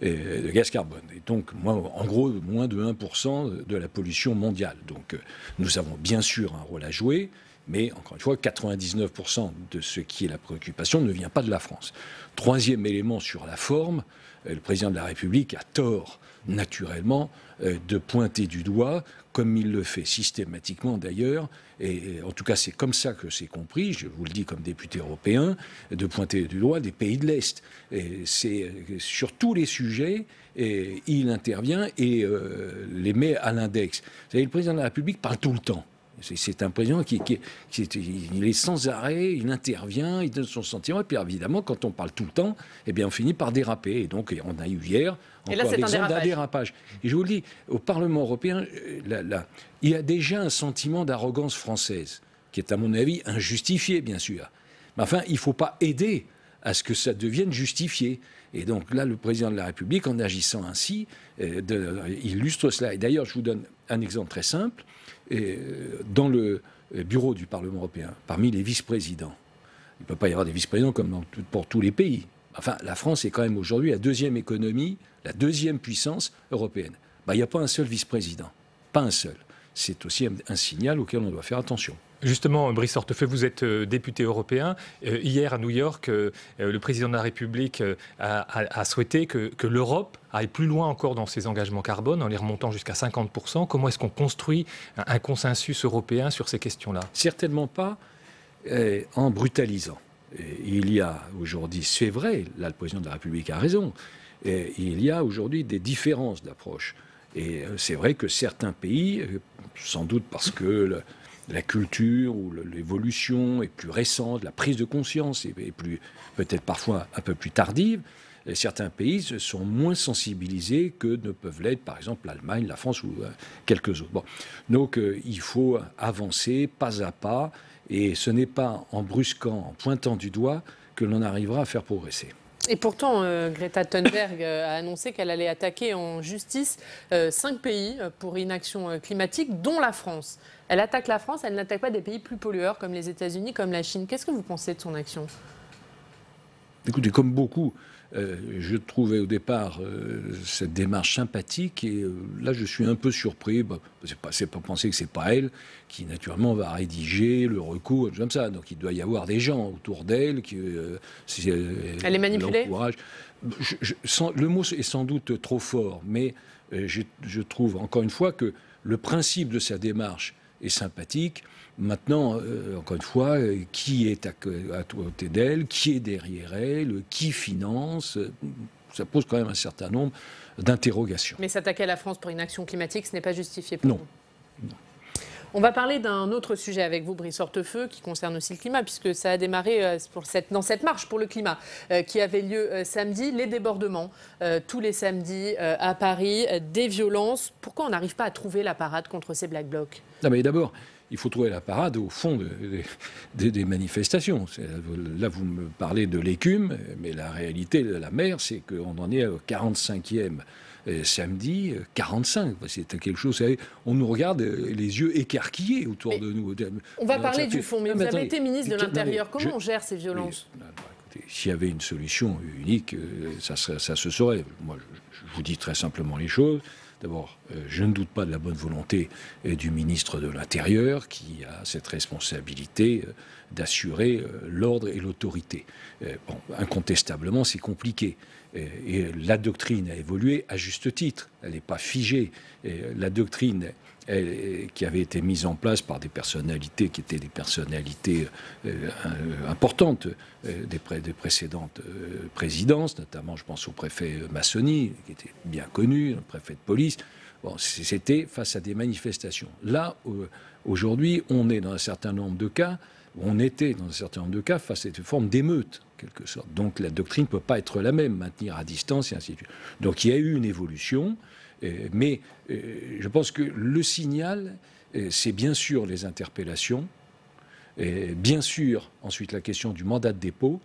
de gaz carbone. Et donc, en gros, moins de 1% de la pollution mondiale. Donc, nous avons bien sûr un rôle à jouer, mais encore une fois, 99% de ce qui est la préoccupation ne vient pas de la France. Troisième élément sur la forme, le président de la République a tort, naturellement, de pointer du doigt, comme il le fait systématiquement d'ailleurs, et en tout cas c'est comme ça que c'est compris, je vous le dis comme député européen, de pointer du doigt des pays de l'Est. Et c'est sur tous les sujets, et il intervient et les met à l'index. Vous savez, le président de la République parle tout le temps. C'est un président il est sans arrêt, il intervient, il donne son sentiment, et puis évidemment, quand on parle tout le temps, eh bien, on finit par déraper. Et donc, on a eu hier encore l'exemple d'un dérapage. Et je vous le dis, au Parlement européen, il y a déjà un sentiment d'arrogance française, qui est à mon avis injustifié, bien sûr. Mais enfin, il ne faut pas aider à ce que ça devienne justifié. Et donc là, le président de la République, en agissant ainsi, illustre cela. Et d'ailleurs, je vous donne un exemple très simple. Dans le bureau du Parlement européen, parmi les vice-présidents, il ne peut pas y avoir des vice-présidents comme pour tous les pays. Enfin, la France est quand même aujourd'hui la deuxième économie, la deuxième puissance européenne. Il n'y a pas un seul vice-président, pas un seul. C'est aussi un signal auquel on doit faire attention.
Justement, Brice Hortefeux, vous êtes député européen. Hier, à New York, le président de la République a souhaité que l'Europe aille plus loin encore dans ses engagements carbone, en les remontant jusqu'à 50%. Comment est-ce qu'on construit un consensus européen sur ces questions-là?
Certainement pas en brutalisant. Il y a aujourd'hui, c'est vrai, là le président de la République a raison, il y a aujourd'hui des différences d'approche. Et c'est vrai que certains pays, sans doute parce que la culture ou l'évolution est plus récente, la prise de conscience est plus, peut-être parfois un peu plus tardive, certains pays sont moins sensibilisés que ne peuvent l'être, par exemple, l'Allemagne, la France ou quelques autres. Bon. Donc, il faut avancer pas à pas, et ce n'est pas en brusquant, en pointant du doigt, que l'on arrivera à faire progresser.
Et pourtant, Greta Thunberg a annoncé qu'elle allait attaquer en justice 5 pays pour inaction climatique, dont la France. Elle attaque la France, elle n'attaque pas des pays plus pollueurs comme les États-Unis, comme la Chine. Qu'est-ce que vous pensez de son action?
Écoutez, comme beaucoup, je trouvais au départ cette démarche sympathique et là je suis un peu surpris. C'est pas penser que c'est pas elle qui naturellement va rédiger le recours comme ça. Donc il doit y avoir des gens autour d'elle qui.
Elle est manipulée.
Le mot est sans doute trop fort, mais je trouve encore une fois que le principe de sa démarche est sympathique. Maintenant, encore une fois, qui est à côté d'elle, qui est derrière elle, qui finance, ça pose quand même un certain nombre d'interrogations.
Mais s'attaquer à la France pour une action climatique, ce n'est pas justifié pour vous?
Non.
On va parler d'un autre sujet avec vous, Brice Hortefeux, qui concerne aussi le climat, puisque ça a démarré dans cette marche pour le climat qui avait lieu samedi. Les débordements, tous les samedis à Paris, des violences. Pourquoi on n'arrive pas à trouver la parade contre ces Black Blocs?
Non, mais d'abord, il faut trouver la parade au fond des manifestations. Là, vous me parlez de l'écume, mais la réalité de la mer, c'est qu'on en est au 45e samedi, 45. C'est quelque chose, vous savez, on nous regarde les yeux écarquillés autour de nous.
On va parler du fond, mais vous avez été ministre de l'Intérieur. Comment on gère ces violences?
S'il y avait une solution unique, ça se saurait. Moi, je vous dis très simplement les choses. D'abord, je ne doute pas de la bonne volonté du ministre de l'Intérieur qui a cette responsabilité d'assurer l'ordre et l'autorité. Incontestablement, c'est compliqué. Et la doctrine a évolué à juste titre. Elle n'est pas figée. La doctrine qui avait été mise en place par des personnalités qui étaient des personnalités importantes des précédentes présidences, notamment je pense au préfet Massoni, qui était bien connu, le préfet de police. Bon, c'était face à des manifestations. Là, aujourd'hui, on est dans un certain nombre de cas, on était dans un certain nombre de cas face à une forme d'émeute, en quelque sorte. Donc la doctrine ne peut pas être la même, maintenir à distance et ainsi de suite. Donc il y a eu une évolution. Mais je pense que le signal, c'est bien sûr les interpellations, bien sûr ensuite la question du mandat de dépôt,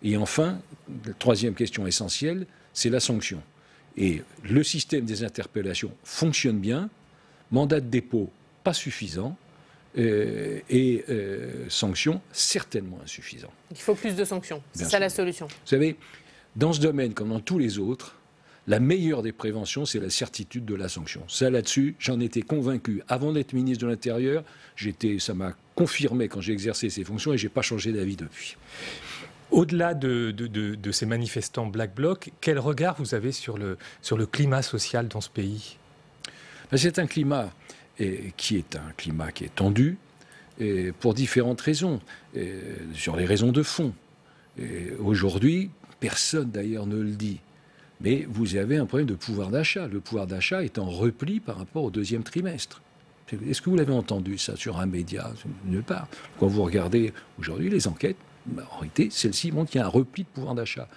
et enfin, la troisième question essentielle, c'est la sanction. Et le système des interpellations fonctionne bien, mandat de dépôt pas suffisant, et sanctions certainement insuffisant.
Il faut plus de sanctions, c'est ça la solution.
Vous savez, dans ce domaine comme dans tous les autres, la meilleure des préventions, c'est la certitude de la sanction. Ça, là-dessus, j'en étais convaincu. Avant d'être ministre de l'Intérieur, ça m'a confirmé quand j'ai exercé ces fonctions et je n'ai pas changé d'avis depuis.
Au-delà de ces manifestants Black Bloc, quel regard vous avez sur le climat social dans ce pays?
C'est un climat qui est tendu pour différentes raisons, sur les raisons de fond. Aujourd'hui, personne d'ailleurs ne le dit. Mais vous avez un problème de pouvoir d'achat. Le pouvoir d'achat est en repli par rapport au deuxième trimestre. Est-ce que vous l'avez entendu, ça, sur un média? Nulle part. Quand vous regardez aujourd'hui les enquêtes, en réalité, celles-ci montrent qu'il y a un repli de pouvoir d'achat.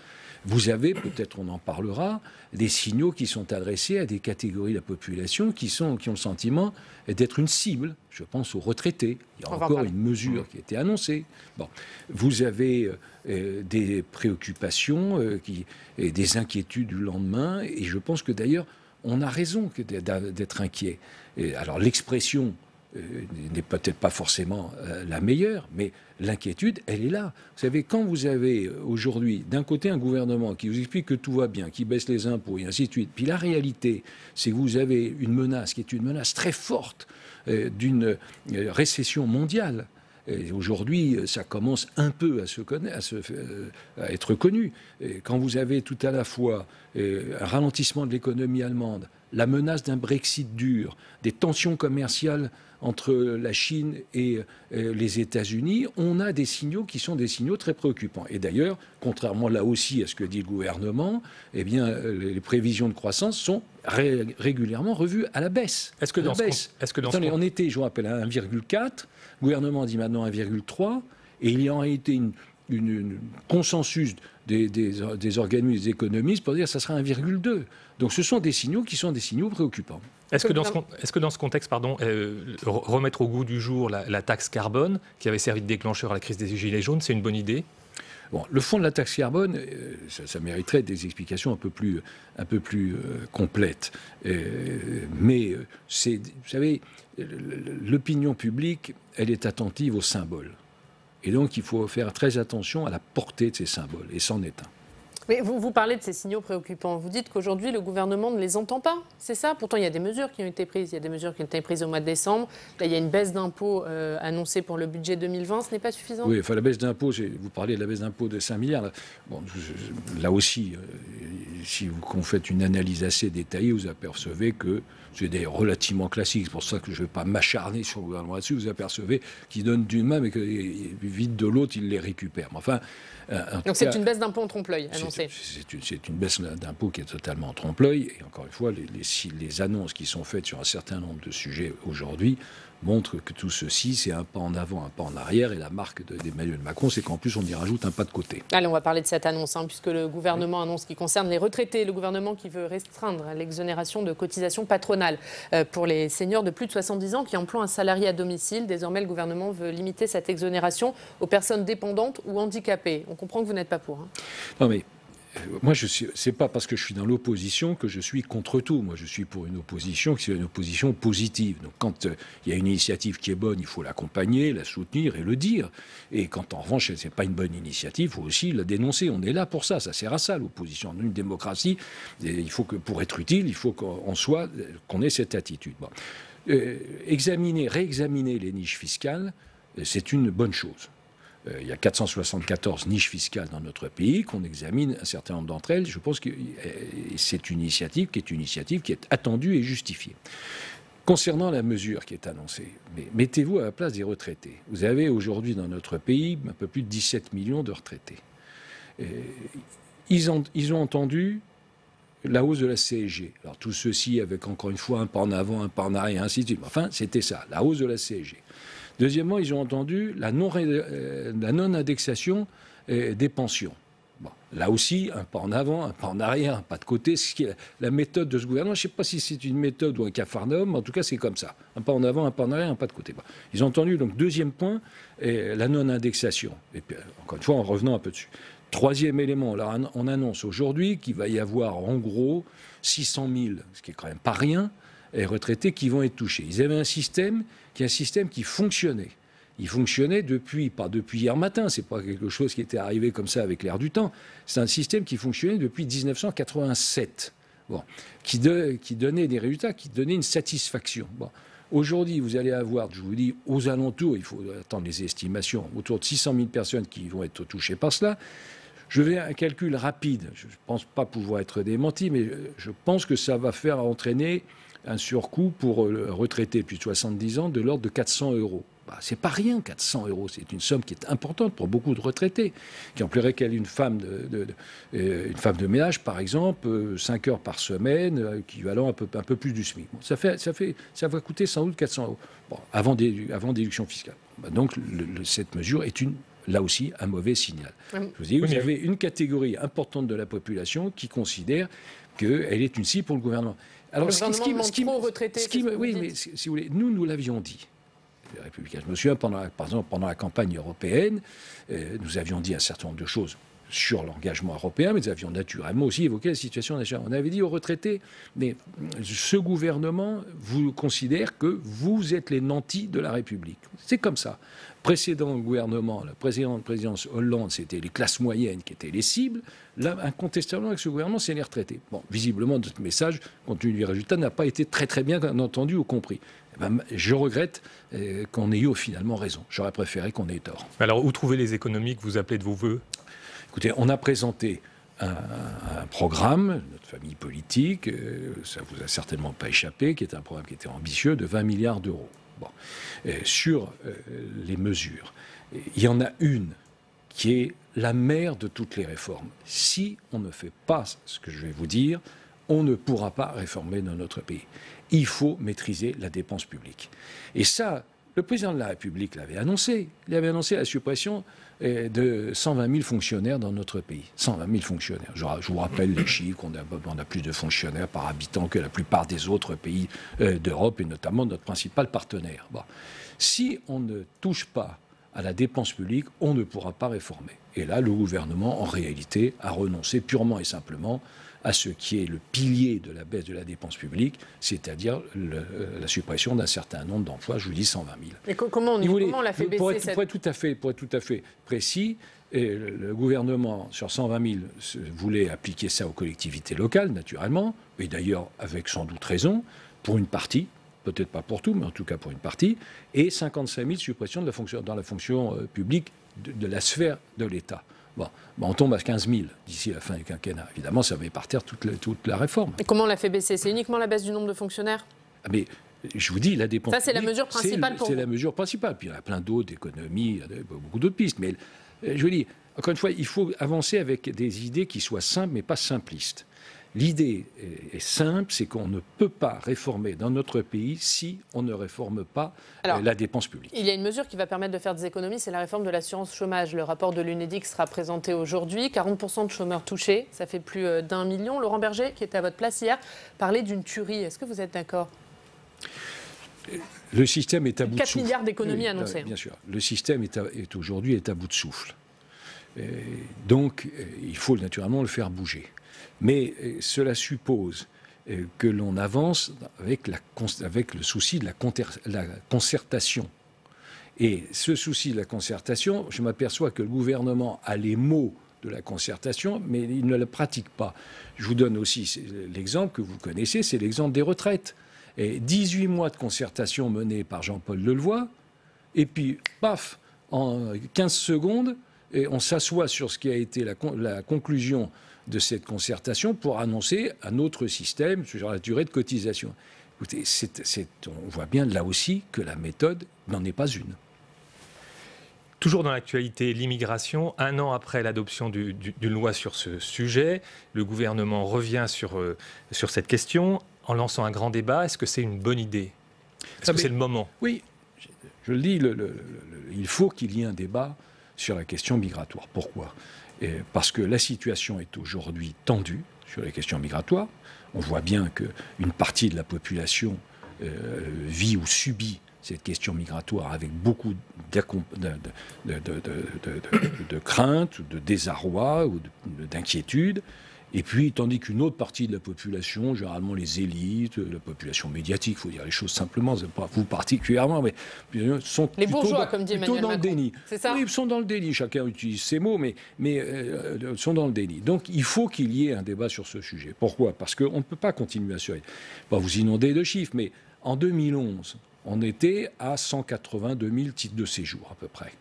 Vous avez, peut-être on en parlera, des signaux qui sont adressés à des catégories de la population qui ont le sentiment d'être une cible. Je pense aux retraités. Il y a encore une mesure qui a été annoncée. Bon. Vous avez des préoccupations et des inquiétudes du lendemain. Et je pense que d'ailleurs, on a raison d'être inquiet. Alors l'expression n'est peut-être pas forcément la meilleure, mais l'inquiétude, elle est là. Vous savez, quand vous avez aujourd'hui, d'un côté, un gouvernement qui vous explique que tout va bien, qui baisse les impôts et ainsi de suite, puis la réalité, c'est que vous avez une menace qui est une menace très forte d'une récession mondiale. Aujourd'hui, ça commence un peu à être connu. Et quand vous avez tout à la fois un ralentissement de l'économie allemande, la menace d'un Brexit dur, des tensions commerciales entre la Chine et les États-Unis, on a des signaux qui sont des signaux très préoccupants. Et d'ailleurs, contrairement là aussi à ce que dit le gouvernement, eh bien, les prévisions de croissance sont régulièrement revues à la baisse. Attendez, on était, je vous rappelle, à 1,4, le gouvernement dit maintenant 1,3, et il y a en réalité une consensus des organismes, des économistes pour dire que ça sera 1,2. Donc ce sont des signaux qui sont des signaux préoccupants.
Est-ce que dans ce contexte, remettre au goût du jour la taxe carbone, qui avait servi de déclencheur à la crise des Gilets jaunes, c'est une bonne idée?
Bon, le fond de la taxe carbone, ça mériterait des explications un peu plus complètes. Mais vous savez, l'opinion publique, elle est attentive aux symboles. Et donc, il faut faire très attention à la portée de ces symboles. Et c'en est un.
Mais vous parlez de ces signaux préoccupants. Vous dites qu'aujourd'hui, le gouvernement ne les entend pas. C'est ça? Pourtant, il y a des mesures qui ont été prises. Il y a des mesures qui ont été prises au mois de décembre. Là, il y a une baisse d'impôts annoncée pour le budget 2020. Ce n'est pas suffisant? Oui,
enfin, la baisse d'impôts, vous parlez de la baisse d'impôts de 5 milliards. Là, bon, là aussi, si vous faites une analyse assez détaillée, vous apercevez que c'est d'ailleurs relativement classique. C'est pour ça que je ne vais pas m'acharner sur le gouvernement là-dessus. Vous apercevez qu'ils donnent d'une main, mais que vide de l'autre, ils les récupèrent. Mais enfin,
donc c'est une baisse d'impôt en trompe-l'œil annoncée.
C'est une baisse d'impôt qui est totalement en trompe-l'œil. Et encore une fois, les annonces qui sont faites sur un certain nombre de sujets aujourd'hui montrent que tout ceci, c'est un pas en avant, un pas en arrière. Et la marque d'Emmanuel Macron, c'est qu'en plus, on y rajoute un pas de côté.
Allez, on va parler de cette annonce, puisque le gouvernement annonce ce qui concerne les retraités. Le gouvernement qui veut restreindre l'exonération de cotisations patronales pour les seniors de plus de 70 ans qui emploient un salarié à domicile. Désormais, le gouvernement veut limiter cette exonération aux personnes dépendantes ou handicapées. On comprend que vous n'êtes pas pour.
Non, mais moi, c'est pas parce que je suis dans l'opposition que je suis contre tout. Moi, je suis pour une opposition qui est une opposition positive. Donc, quand il y a une initiative qui est bonne, il faut l'accompagner, la soutenir et le dire. Et quand, en revanche, c'est pas une bonne initiative, il faut aussi la dénoncer. On est là pour ça. Ça sert à ça, l'opposition. Dans une démocratie, il faut que, pour être utile, il faut qu'on ait cette attitude. Bon. Réexaminer les niches fiscales, c'est une bonne chose. Il y a 474 niches fiscales dans notre pays, qu'on examine un certain nombre d'entre elles. Je pense que c'est une initiative qui est attendue et justifiée. Concernant la mesure qui est annoncée, mettez-vous à la place des retraités. Vous avez aujourd'hui dans notre pays un peu plus de 17 millions de retraités. Ils ont entendu la hausse de la CSG. Alors tout ceci avec encore une fois un pas en avant, un pas en arrière, et ainsi de suite. Enfin, c'était ça, la hausse de la CSG. Deuxièmement, ils ont entendu la non-indexation des pensions. Bon, là aussi, un pas en avant, un pas en arrière, un pas de côté. Ce qui est la méthode de ce gouvernement, je ne sais pas si c'est une méthode ou un capharnaüm, mais en tout cas, c'est comme ça. Un pas en avant, un pas en arrière, un pas de côté. Bon. Ils ont entendu, donc, deuxième point, la non-indexation. Et puis, encore une fois, en revenant un peu dessus. Troisième élément, là, on annonce aujourd'hui qu'il va y avoir, en gros, 600 000, ce qui est quand même pas rien, retraités qui vont être touchés. Ils avaient un système qui fonctionnait. Il fonctionnait pas depuis hier matin, c'est pas quelque chose qui était arrivé comme ça avec l'air du temps. C'est un système qui fonctionnait depuis 1987, qui donnait des résultats, qui donnait une satisfaction. Bon. Aujourd'hui, vous allez avoir, je vous dis, aux alentours, il faut attendre les estimations, autour de 600 000 personnes qui vont être touchées par cela. Je fais un calcul rapide, je ne pense pas pouvoir être démenti, mais je pense que ça va faire entraîner un surcoût pour le retraité plus de 70 ans de l'ordre de 400 €. C'est pas rien, 400 €. C'est une somme qui est importante pour beaucoup de retraités, qui emploieraient une femme de ménage, par exemple, 5 heures par semaine, équivalent un peu plus du SMIC. Bon, ça va coûter sans doute 400 €. Bon, avant déduction fiscale. Donc cette mesure est là aussi un mauvais signal. Je vous dis, vous avez une catégorie importante de la population qui considère qu'elle est une cible pour le gouvernement. Alors, oui, mais si vous voulez, nous l'avions dit. Les Républicains. Je me souviens, par exemple, pendant la campagne européenne, nous avions dit un certain nombre de choses sur l'engagement européen, mais nous avions naturellement aussi évoqué la situation nationale. On avait dit aux retraités, mais ce gouvernement vous considère que vous êtes les nantis de la République. C'est comme ça. Précédent gouvernement, la précédente présidence Hollande, c'était les classes moyennes qui étaient les cibles. Là, incontestablement, avec ce gouvernement, c'est les retraités. Bon, visiblement, notre message, compte tenu du résultat, n'a pas été très très bien entendu ou compris. Je regrette qu'on ait eu finalement raison. J'aurais préféré qu'on ait tort.
Alors, où trouver les économies que vous appelez de vos voeux ?
Écoutez, on a présenté un programme, notre famille politique, ça ne vous a certainement pas échappé, qui est un programme qui était ambitieux, de 20 milliards d'euros. Bon. Sur les mesures, il y en a une qui est la mère de toutes les réformes. Si on ne fait pas ce que je vais vous dire, on ne pourra pas réformer dans notre pays. Il faut maîtriser la dépense publique. Et ça, le président de la République l'avait annoncé. Il avait annoncé la suppression de 120 000 fonctionnaires dans notre pays. 120 000 fonctionnaires. Je vous rappelle les chiffres, on a plus de fonctionnaires par habitant que la plupart des autres pays d'Europe, et notamment notre principal partenaire. Bon. Si on ne touche pas à la dépense publique, on ne pourra pas réformer. Et là, le gouvernement, en réalité, a renoncé purement et simplement à ce qui est le pilier de la baisse de la dépense publique, c'est-à-dire la suppression d'un certain nombre d'emplois, je vous dis 120 000.
Et comment on l'a fait baisser
pour être tout à fait précis, le gouvernement, sur 120 000, voulait appliquer ça aux collectivités locales, naturellement, et d'ailleurs avec sans doute raison, pour une partie, peut-être pas pour tout, mais en tout cas pour une partie, et 55 000 suppressions dans la fonction publique de la sphère de l'État. Bon, on tombe à 15 000 d'ici la fin du quinquennat. Évidemment, ça met par terre toute la réforme.
Et comment on l'a fait baisser? C'est uniquement la baisse du nombre de fonctionnaires?
Mais je vous dis, la dépense
ça, c'est la mesure principale pour vous.
C'est la mesure principale. Puis il y en a plein d'autres, d'économies, beaucoup d'autres pistes. Mais je vous dis, encore une fois, il faut avancer avec des idées qui soient simples, mais pas simplistes. L'idée est simple, c'est qu'on ne peut pas réformer dans notre pays si on ne réforme pas la dépense publique.
Il y a une mesure qui va permettre de faire des économies, c'est la réforme de l'assurance chômage. Le rapport de l'UNEDIC sera présenté aujourd'hui. 40% de chômeurs touchés, ça fait plus d'1 million. Laurent Berger, qui était à votre place hier, parlait d'une tuerie. Est-ce que vous êtes d'accord?
Le système est à bout de souffle.
4 milliards d'économies annoncées.
Bien sûr. Le système aujourd'hui à bout de souffle. Donc, il faut naturellement le faire bouger. Mais cela suppose que l'on avance avec le souci de la concertation. Et ce souci de la concertation, je m'aperçois que le gouvernement a les mots de la concertation, mais il ne la pratique pas. Je vous donne aussi l'exemple que vous connaissez, c'est l'exemple des retraites. Et 18 mois de concertation menée par Jean-Paul Delevoye, et puis, paf, en 15 secondes, et on s'assoit sur ce qui a été la conclusion de cette concertation pour annoncer un autre système sur la durée de cotisation. Écoutez, on voit bien là aussi que la méthode n'en est pas une.
Toujours dans l'actualité, l'immigration. 1 an après l'adoption d'une loi sur ce sujet, le gouvernement revient sur cette question en lançant un grand débat. Est-ce que c'est une bonne idée? Est-ce que c'est le moment?
Oui, je le dis, il faut qu'il y ait un débat sur la question migratoire. Pourquoi? Parce que la situation est aujourd'hui tendue sur les questions migratoires. On voit bien qu'une partie de la population vit ou subit cette question migratoire avec beaucoup de crainte, de désarroi ou d'inquiétude. Et puis, tandis qu'une autre partie de la population, généralement les élites, la population médiatique, il faut dire les choses simplement, c'est pas vous particulièrement, mais sont
les bourgeois, comme dit Emmanuel
dans le
Macron.
déni.
C'est ça?
Oui, ils sont dans le déni. Chacun utilise ses mots, mais sont dans le déni. Donc, il faut qu'il y ait un débat sur ce sujet. Pourquoi? Parce qu'on ne peut pas continuer à pas vous inonder de chiffres, mais en 2011, on était à 182 000 titres de séjour à peu près.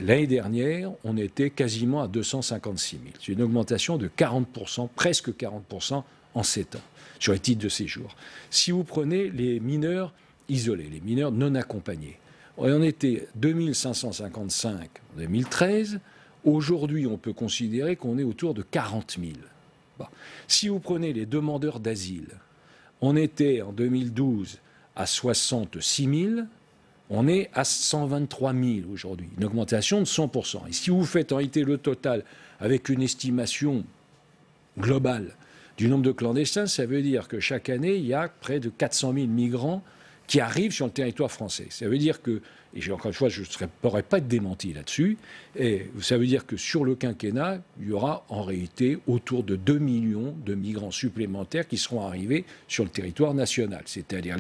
L'année dernière, on était quasiment à 256 000. C'est une augmentation de 40%, presque 40% en 7 ans, sur les titres de séjour. Si vous prenez les mineurs isolés, les mineurs non accompagnés, on était 2555 en 2013. Aujourd'hui, on peut considérer qu'on est autour de 40 000. Bon. Si vous prenez les demandeurs d'asile, on était en 2012 à 66 000. On est à 123 000 aujourd'hui, une augmentation de 100%. Et si vous faites en réalité le total avec une estimation globale du nombre de clandestins, ça veut dire que chaque année, il y a près de 400 000 migrants qui arrivent sur le territoire français. Ça veut dire que, et encore une fois, je ne pourrais pas être démenti là-dessus, et ça veut dire que sur le quinquennat, il y aura en réalité autour de 2 millions de migrants supplémentaires qui seront arrivés sur le territoire national. C'est-à-dire,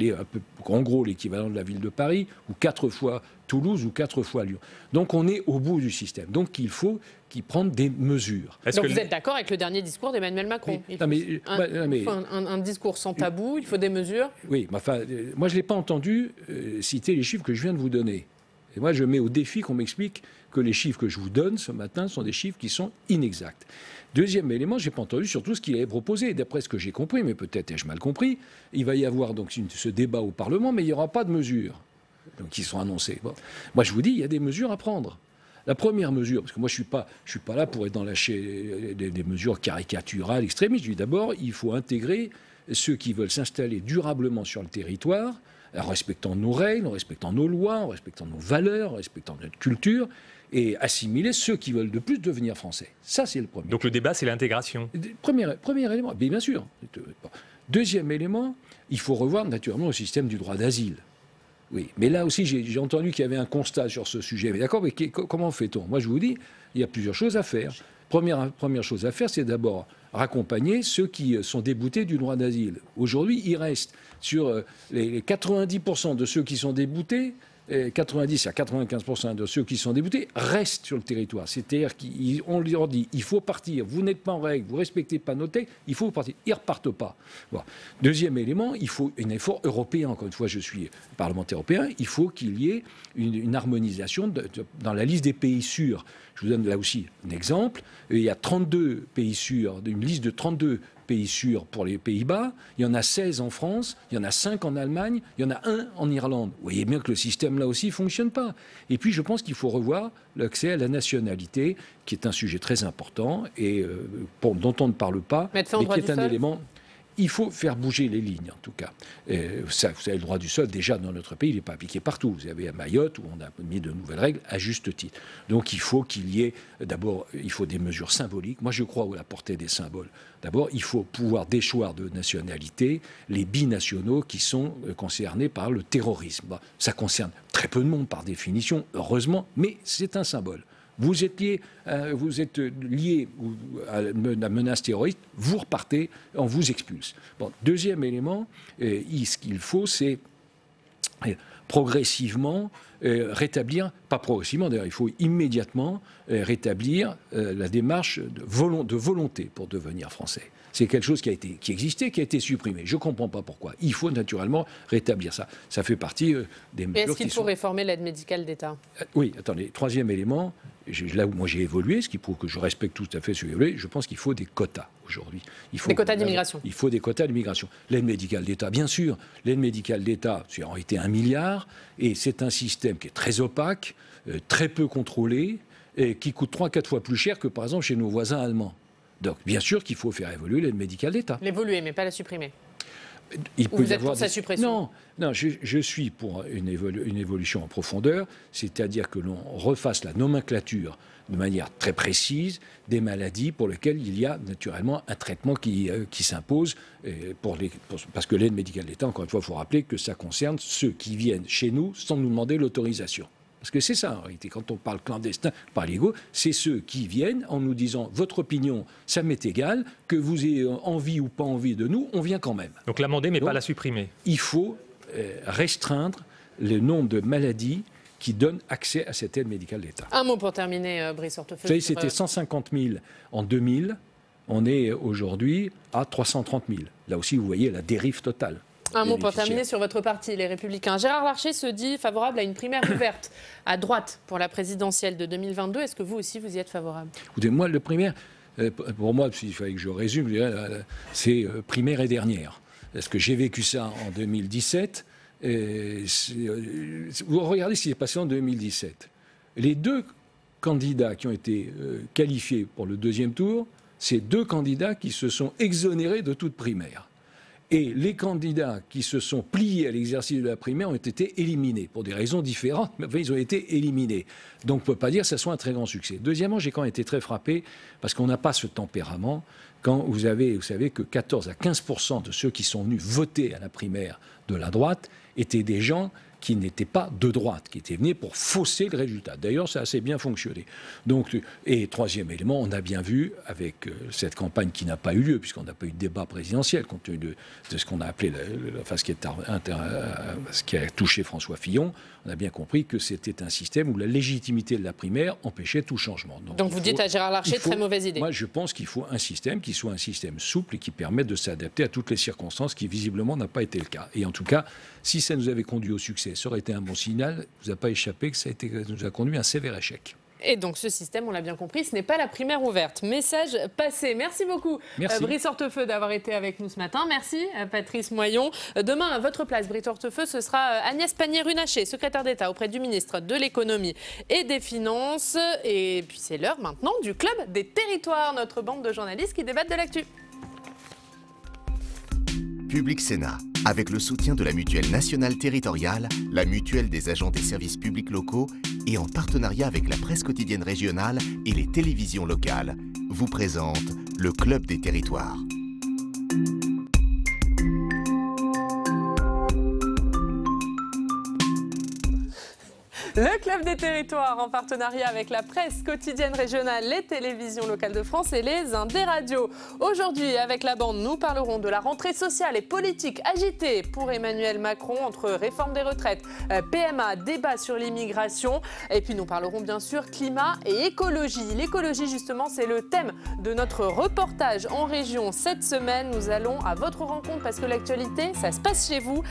en gros, l'équivalent de la ville de Paris, ou 4 fois Toulouse, ou 4 fois Lyon. Donc on est au bout du système. Donc il faut qu'ils prennent des mesures.
Donc vous êtes d'accord avec le dernier discours d'Emmanuel Macron? Il faut un discours sans tabou, il faut des mesures?
Oui, mais enfin, moi je n'ai pas entendu citer les chiffres que je viens de vous donner. Et moi je mets au défi qu'on m'explique que les chiffres que je vous donne ce matin sont des chiffres qui sont inexacts. Deuxième élément, je n'ai pas entendu surtout ce qu'il avait proposé. D'après ce que j'ai compris, mais peut-être ai-je mal compris, il va y avoir donc ce débat au Parlement, mais il n'y aura pas de mesures qui sont annoncées. Bon. Moi je vous dis, il y a des mesures à prendre. La première mesure, parce que moi je suis pas là pour être dans des mesures caricaturales, extrémistes. Je dis d'abord, il faut intégrer ceux qui veulent s'installer durablement sur le territoire, en respectant nos règles, en respectant nos lois, en respectant nos valeurs, en respectant notre culture, et assimiler ceux qui veulent de plus devenir français. Ça, c'est le premier.
Donc le débat, c'est l'intégration.
Premier élément, bien sûr. Deuxième élément, il faut revoir naturellement le système du droit d'asile. Oui, mais là aussi, j'ai entendu qu'il y avait un constat sur ce sujet. Mais d'accord, mais comment fait-on? Moi, je vous dis, il y a plusieurs choses à faire. Première chose à faire, c'est d'abord raccompagner ceux qui sont déboutés du droit d'asile. Aujourd'hui, il reste sur les 90% de ceux qui sont déboutés, 90 à 95% de ceux qui sont déboutés restent sur le territoire. C'est-à-dire qu'on leur dit, il faut partir, vous n'êtes pas en règle, vous ne respectez pas nos textes, il faut partir. Ils ne repartent pas. Bon. Deuxième élément, il faut un effort européen. Encore une fois, je suis parlementaire européen, il faut qu'il y ait une harmonisation dans la liste des pays sûrs. Je vous donne là aussi un exemple. Il y a 32 pays sûrs, une liste de 32 pays sûrs pour les Pays-Bas, il y en a 16 en France, il y en a 5 en Allemagne, il y en a 1 en Irlande. Vous voyez bien que le système là aussi ne fonctionne pas. Et puis je pense qu'il faut revoir l'accès à la nationalité, qui est un sujet très important et dont on ne parle pas, mais qui est un élément... Il faut faire bouger les lignes, en tout cas. Ça, vous avez le droit du sol, déjà dans notre pays, il n'est pas appliqué partout. Vous avez à Mayotte, où on a mis de nouvelles règles, à juste titre. Donc il faut qu'il y ait, d'abord, il faut des mesures symboliques. Moi, je crois à la portée des symboles. D'abord, il faut pouvoir déchoir de nationalité les binationaux qui sont concernés par le terrorisme. Bon, ça concerne très peu de monde, par définition, heureusement, mais c'est un symbole. Vous êtes lié à la menace terroriste, vous repartez, on vous expulse. Bon, deuxième élément, ce qu'il faut, c'est progressivement rétablir, pas progressivement d'ailleurs, il faut immédiatement rétablir la démarche de volonté pour devenir français. C'est quelque chose qui existait, qui a été supprimé. Je ne comprends pas pourquoi. Il faut naturellement rétablir ça. Ça fait partie des mesures.
Est-ce qu'il faut réformer l'aide médicale d'État?
Oui, attendez. Troisième élément, là où moi j'ai évolué, ce qui prouve que je respecte tout à fait ce que j'ai évolué, je pense qu'il faut des quotas aujourd'hui. Des
quotas d'immigration.
Il faut des quotas d'immigration. L'aide médicale d'État, bien sûr. L'aide médicale d'État, c'est en réalité 1 milliard, et c'est un système qui est très opaque, très peu contrôlé, et qui coûte 3-4 fois plus cher que par exemple chez nos voisins allemands. Donc, bien sûr qu'il faut faire évoluer l'aide médicale d'État.
L'évoluer, mais pas la supprimer.
Vous
êtes pour sa suppression?
Non, je suis pour une évolution en profondeur, c'est-à-dire que l'on refasse la nomenclature de manière très précise des maladies pour lesquelles il y a naturellement un traitement qui s'impose, parce que l'aide médicale d'État, encore une fois, il faut rappeler que ça concerne ceux qui viennent chez nous sans nous demander l'autorisation. Parce que c'est ça, en réalité, quand on parle clandestin, pas légaux, c'est ceux qui viennent en nous disant « votre opinion, ça m'est égal, que vous ayez envie ou pas envie de nous, on vient quand même ».
Donc l'amender, mais pas la supprimer.
Il faut restreindre le nombre de maladies qui donnent accès à cette aide médicale d'État.
Un mot pour terminer, Brice Hortefeux.
Vous savez, c'était 150 000 en 2000, on est aujourd'hui à 330 000. Là aussi, vous voyez la dérive totale.
Un mot pour terminer sur votre parti, les Républicains. Gérard Larcher se dit favorable à une primaire ouverte à droite pour la présidentielle de 2022. Est-ce que vous aussi, vous y êtes favorable?
Écoutez, moi, le primaire, pour moi, s'il fallait que je résume, c'est primaire et dernière. Parce que j'ai vécu ça en 2017. Vous regardez ce qui s'est passé en 2017. Les deux candidats qui ont été qualifiés pour le deuxième tour, c'est deux candidats qui se sont exonérés de toute primaire. Et les candidats qui se sont pliés à l'exercice de la primaire ont été éliminés, pour des raisons différentes, mais enfin, ils ont été éliminés. Donc on ne peut pas dire que ça soit un très grand succès. Deuxièmement, j'ai quand même été très frappé, parce qu'on n'a pas ce tempérament, quand vous savez que 14 à 15% de ceux qui sont venus voter à la primaire de la droite étaient des gens qui n'étaient pas de droite, qui étaient venus pour fausser le résultat. D'ailleurs, ça a assez bien fonctionné. Donc, et troisième élément, on a bien vu, avec cette campagne qui n'a pas eu lieu, puisqu'on n'a pas eu de débat présidentiel, compte tenu de ce qu'on a appelé, ce qui a touché François Fillon, on a bien compris que c'était un système où la légitimité de la primaire empêchait tout changement.
Donc vous dites à Gérard Larcher, très mauvaise idée.
Moi, je pense qu'il faut un système qui soit un système souple et qui permette de s'adapter à toutes les circonstances, qui visiblement n'a pas été le cas. Et en tout cas, si ça nous avait conduit au succès, ça aurait été un bon signal. Vous n'a pas échappé que ça nous a conduit à un sévère échec.
Et donc ce système, on l'a bien compris, ce n'est pas la primaire ouverte. Message passé. Merci beaucoup, Brice Hortefeux, d'avoir été avec nous ce matin. Merci, Patrice Moyon. Demain, à votre place, Brice Hortefeux, ce sera Agnès Pannier-Runacher, secrétaire d'État auprès du ministre de l'Économie et des Finances. Et puis c'est l'heure maintenant du Club des Territoires, notre bande de journalistes qui débattent de l'actu.
Public Sénat, avec le soutien de la Mutuelle Nationale Territoriale, la Mutuelle des agents des services publics locaux et en partenariat avec la presse quotidienne régionale et les télévisions locales, vous présente le Club des Territoires.
Le Club des Territoires, en partenariat avec la presse quotidienne régionale, les télévisions locales de France et les Indés Radio. Aujourd'hui, avec la bande, nous parlerons de la rentrée sociale et politique agitée pour Emmanuel Macron entre réforme des retraites, PMA, débat sur l'immigration. Et puis nous parlerons bien sûr climat et écologie. L'écologie, justement, c'est le thème de notre reportage en région. Cette semaine, nous allons à votre rencontre parce que l'actualité, ça se passe chez vous.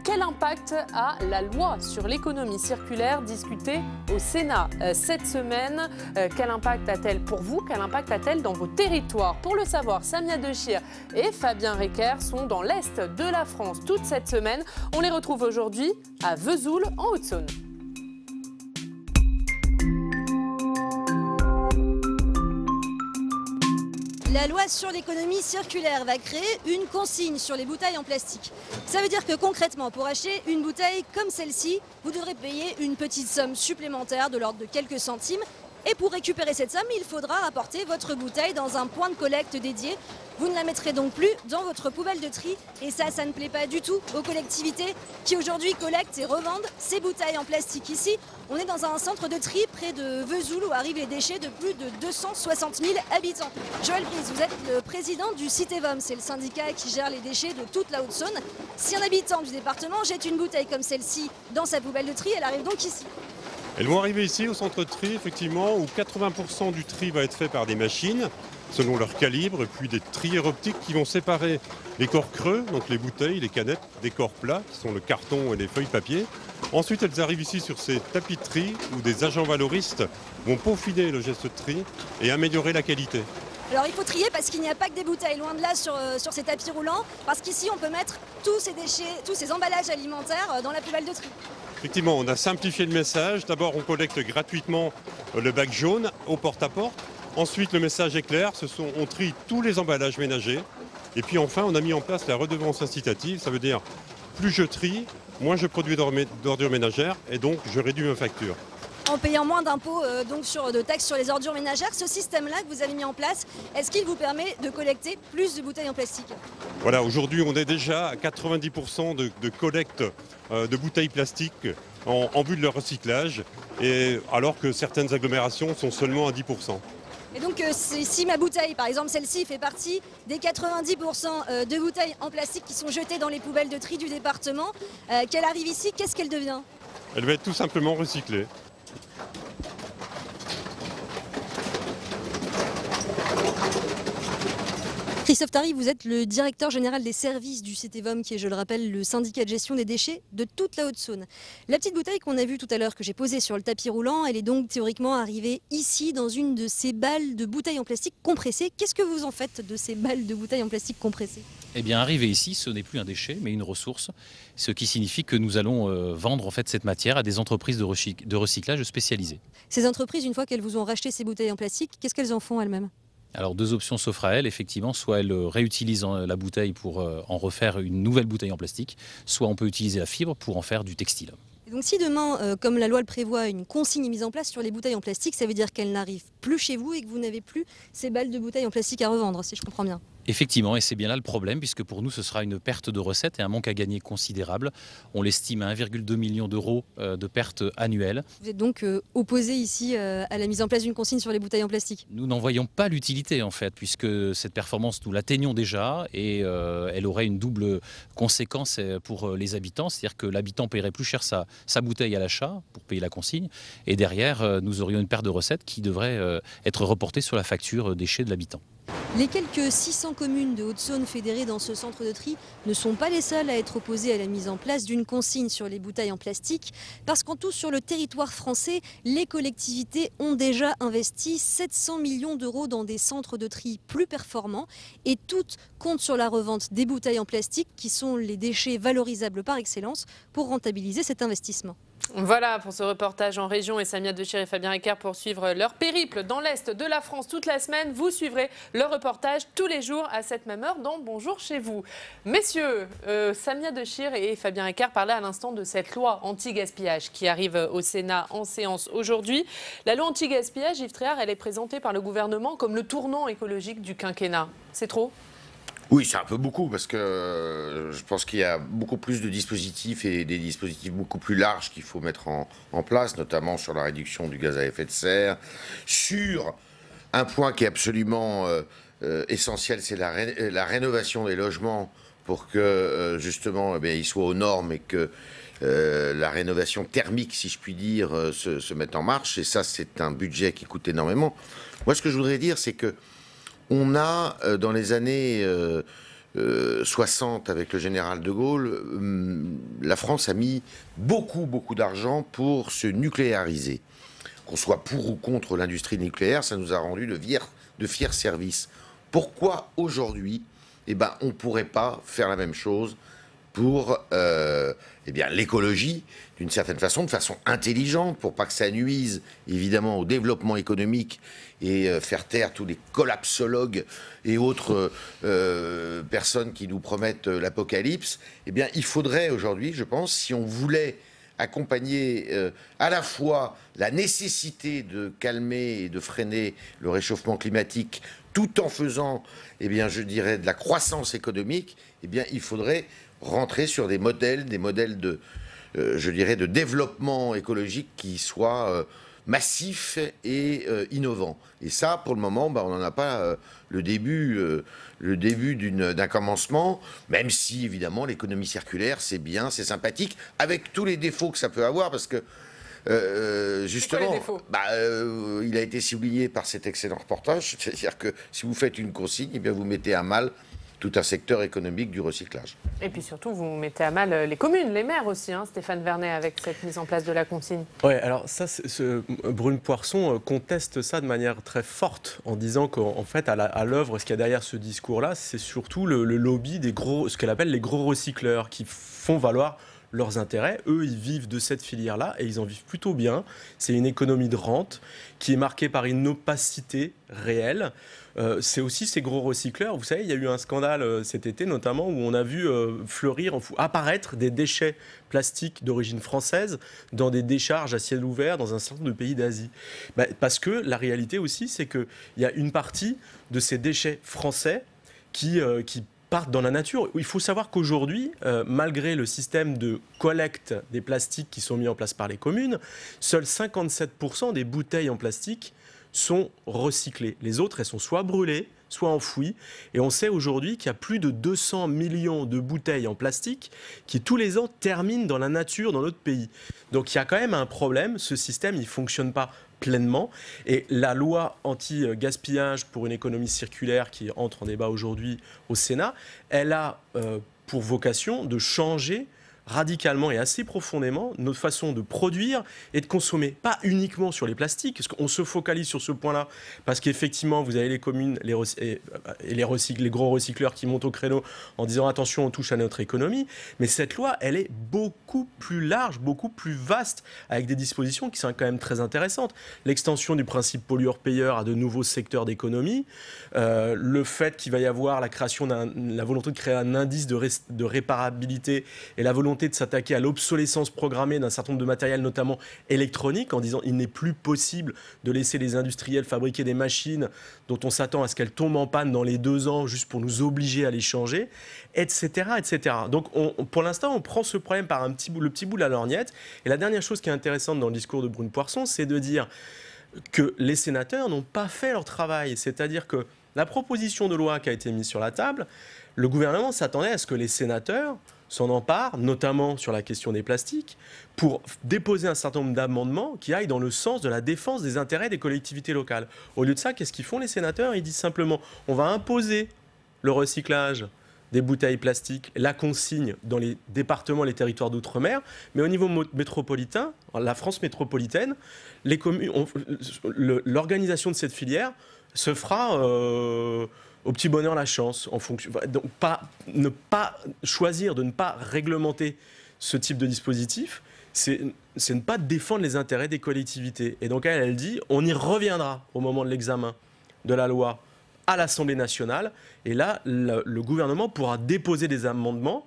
Quel impact a la loi sur l'économie circulaire discutée au Sénat cette semaine? Quel impact a-t-elle pour vous? Quel impact a-t-elle dans vos territoires? Pour le savoir, Samia Dechir et Fabien Recker sont dans l'Est de la France toute cette semaine. On les retrouve aujourd'hui à Vesoul, en Haute-Saône.
La loi sur l'économie circulaire va créer une consigne sur les bouteilles en plastique. Ça veut dire que concrètement, pour acheter une bouteille comme celle-ci, vous devrez payer une petite somme supplémentaire de l'ordre de quelques centimes. Et pour récupérer cette somme, il faudra rapporter votre bouteille dans un point de collecte dédié. Vous ne la mettrez donc plus dans votre poubelle de tri. Et ça ne plaît pas du tout aux collectivités qui aujourd'hui collectent et revendent ces bouteilles en plastique. Ici, on est dans un centre de tri près de Vesoul où arrivent les déchets de plus de 260 000 habitants. Joël Brice, vous êtes le président du Citevom, c'est le syndicat qui gère les déchets de toute la Haute-Saône. Si un habitant du département jette une bouteille comme celle-ci dans sa poubelle de tri, elle arrive donc ici.
Elles vont arriver ici au centre de tri, effectivement, où 80% du tri va être fait par des machines, selon leur calibre, et puis des trieurs optiques qui vont séparer les corps creux, donc les bouteilles, les canettes, des corps plats, qui sont le carton et les feuilles papier. Ensuite, elles arrivent ici sur ces tapis de tri, où des agents valoristes vont peaufiner le geste de tri et améliorer la qualité.
Alors il faut trier parce qu'il n'y a pas que des bouteilles, loin de là sur ces tapis roulants, parce qu'ici on peut mettre tous ces déchets, tous ces emballages alimentaires dans la poubelle de tri.
Effectivement, on a simplifié le message. D'abord, on collecte gratuitement le bac jaune au porte-à-porte. Ensuite, le message est clair, on trie tous les emballages ménagers. Et puis enfin, on a mis en place la redevance incitative. Ça veut dire, plus je trie, moins je produis d'ordures ménagères et donc je réduis ma facture.
En payant moins d'impôts, de taxes sur les ordures ménagères, ce système-là que vous avez mis en place, est-ce qu'il vous permet de collecter plus de bouteilles en plastique?
Voilà, aujourd'hui on est déjà à 90% de collecte de bouteilles plastiques en vue de leur recyclage, et alors que certaines agglomérations sont seulement à 10%.
Et donc si ma bouteille, par exemple celle-ci, fait partie des 90% de bouteilles en plastique qui sont jetées dans les poubelles de tri du département, qu'elle arrive ici, qu'est-ce qu'elle devient?
Elle va être tout simplement recyclée.
Christophe Tary, vous êtes le directeur général des services du Citevom, qui est, je le rappelle, le syndicat de gestion des déchets de toute la Haute-Saône. La petite bouteille qu'on a vue tout à l'heure, que j'ai posée sur le tapis roulant, elle est donc théoriquement arrivée ici, dans une de ces balles de bouteilles en plastique compressées. Qu'est-ce que vous en faites de ces balles de bouteilles en plastique compressées?
Eh bien, arriver ici, ce n'est plus un déchet, mais une ressource, ce qui signifie que nous allons vendre en fait cette matière à des entreprises de recyclage spécialisées.
Ces entreprises, une fois qu'elles vous ont racheté ces bouteilles en plastique, qu'est-ce qu'elles en font elles-mêmes?
Alors deux options s'offrent à elles, effectivement, soit elles réutilisent la bouteille pour en refaire une nouvelle bouteille en plastique, soit on peut utiliser la fibre pour en faire du textile.
Et donc si demain, comme la loi le prévoit, une consigne est mise en place sur les bouteilles en plastique, ça veut dire qu'elles n'arrivent plus chez vous et que vous n'avez plus ces balles de bouteilles en plastique à revendre, si je comprends bien.
Effectivement, et c'est bien là le problème, puisque pour nous, ce sera une perte de recettes et un manque à gagner considérable. On l'estime à 1,2 million d'euros de pertes annuelles.
Vous êtes donc opposé ici à la mise en place d'une consigne sur les bouteilles en plastique?
Nous n'en voyons pas l'utilité, en fait, puisque cette performance, nous l'atteignons déjà et elle aurait une double conséquence pour les habitants. C'est-à-dire que l'habitant paierait plus cher sa bouteille à l'achat pour payer la consigne. Et derrière, nous aurions une perte de recettes qui devrait être reportée sur la facture déchets de l'habitant.
Les quelques 600 communes de Haute-Saône fédérées dans ce centre de tri ne sont pas les seules à être opposées à la mise en place d'une consigne sur les bouteilles en plastique, parce qu'en tout sur le territoire français, les collectivités ont déjà investi 700 millions d'euros dans des centres de tri plus performants et toutes comptent sur la revente des bouteilles en plastique qui sont les déchets valorisables par excellence pour rentabiliser cet investissement.
Voilà pour ce reportage en région, et Samia Dechir et Fabien Recker poursuivre leur périple dans l'Est de la France toute la semaine. Vous suivrez leur reportage tous les jours à cette même heure dans Bonjour chez vous. Messieurs, Samia Dechir et Fabien Recker parlaient à l'instant de cette loi anti-gaspillage qui arrive au Sénat en séance aujourd'hui. La loi anti-gaspillage, Yves Tréhard, elle est présentée par le gouvernement comme le tournant écologique du quinquennat. C'est trop ?
Oui, c'est un peu beaucoup, parce que je pense qu'il y a beaucoup plus de dispositifs et des dispositifs beaucoup plus larges qu'il faut mettre en place, notamment sur la réduction du gaz à effet de serre, sur un point qui est absolument essentiel, c'est la rénovation des logements pour que, justement, ils soient aux normes et que la rénovation thermique, si je puis dire, se mette en marche. Et ça, c'est un budget qui coûte énormément. Moi, ce que je voudrais dire, c'est que on a, dans les années 60, avec le général de Gaulle, la France a mis beaucoup d'argent pour se nucléariser. Qu'on soit pour ou contre l'industrie nucléaire, ça nous a rendu de fiers services. Pourquoi aujourd'hui, on ne pourrait pas faire la même chose pour l'écologie, d'une certaine façon, de façon intelligente, pour pas que ça nuise évidemment au développement économique et faire taire tous les collapsologues et autres personnes qui nous promettent l'apocalypse. Il faudrait aujourd'hui, je pense, si on voulait accompagner à la fois la nécessité de calmer et de freiner le réchauffement climatique tout en faisant, je dirais, de la croissance économique, il faudrait rentrer sur des modèles de, je dirais, de développement écologique qui soient massifs et innovants. Et ça, pour le moment, on n'en a pas le début d'un commencement, même si, évidemment, l'économie circulaire, c'est bien, c'est sympathique, avec tous les défauts que ça peut avoir, parce que justement, il a été souligné par cet excellent reportage, c'est-à-dire que si vous faites une consigne, vous mettez à mal tout un secteur économique du recyclage.
Et puis surtout, vous mettez à mal les communes, les maires aussi, Stéphane Vernet, avec cette mise en place de la consigne.
Oui, alors ça, Brune Poirson conteste ça de manière très forte, en disant qu'en fait, à l'œuvre, ce qu'il y a derrière ce discours-là, c'est surtout le lobby des ce qu'elle appelle les gros recycleurs, qui font valoir leurs intérêts. Eux, ils vivent de cette filière-là et ils en vivent plutôt bien. C'est une économie de rente qui est marquée par une opacité réelle. C'est aussi ces gros recycleurs. Vous savez, il y a eu un scandale cet été, notamment, où on a vu apparaître des déchets plastiques d'origine française dans des décharges à ciel ouvert dans un certain nombre de pays d'Asie. Parce que la réalité aussi, c'est qu'il y a une partie de ces déchets français qui partent dans la nature. Il faut savoir qu'aujourd'hui, malgré le système de collecte des plastiques qui sont mis en place par les communes, seuls 57% des bouteilles en plastique sont recyclées. Les autres, elles sont soit brûlées, soit enfouies. Et on sait aujourd'hui qu'il y a plus de 200 millions de bouteilles en plastique qui, tous les ans, terminent dans la nature dans notre pays. Donc il y a quand même un problème. Ce système, il ne fonctionne pas pleinement. Et la loi anti-gaspillage pour une économie circulaire qui entre en débat aujourd'hui au Sénat, elle a pour vocation de changer radicalement et assez profondément notre façon de produire et de consommer. Pas uniquement sur les plastiques, parce qu'on se focalise sur ce point-là, parce qu'effectivement, vous avez les communes les gros recycleurs qui montent au créneau en disant attention, on touche à notre économie. Mais cette loi, elle est beaucoup plus large, beaucoup plus vaste, avec des dispositions qui sont quand même très intéressantes. L'extension du principe pollueur-payeur à de nouveaux secteurs d'économie, le fait qu'il va y avoir la volonté de créer un indice de réparabilité et la volonté de s'attaquer à l'obsolescence programmée d'un certain nombre de matériel, notamment électronique, en disant il n'est plus possible de laisser les industriels fabriquer des machines dont on s'attend à ce qu'elles tombent en panne dans les 2 ans juste pour nous obliger à les changer, etc. etc. Donc pour l'instant, on prend ce problème par le petit bout de la lorgnette. Et la dernière chose qui est intéressante dans le discours de Brune Poirson, c'est de dire que les sénateurs n'ont pas fait leur travail. C'est-à-dire que la proposition de loi qui a été mise sur la table, le gouvernement s'attendait à ce que les sénateurs s'en emparent, notamment sur la question des plastiques, pour déposer un certain nombre d'amendements qui aillent dans le sens de la défense des intérêts des collectivités locales. Au lieu de ça, qu'est-ce qu'ils font les sénateurs? Ils disent simplement on va imposer le recyclage des bouteilles plastiques, la consigne dans les départements, les territoires d'outre-mer, mais au niveau métropolitain, la France métropolitaine, l'organisation de cette filière se fera au petit bonheur la chance, en fonction. Donc ne pas choisir de ne pas réglementer ce type de dispositif, c'est ne pas défendre les intérêts des collectivités. Et donc elle dit, on y reviendra au moment de l'examen de la loi à l'Assemblée nationale. Et là, le gouvernement pourra déposer des amendements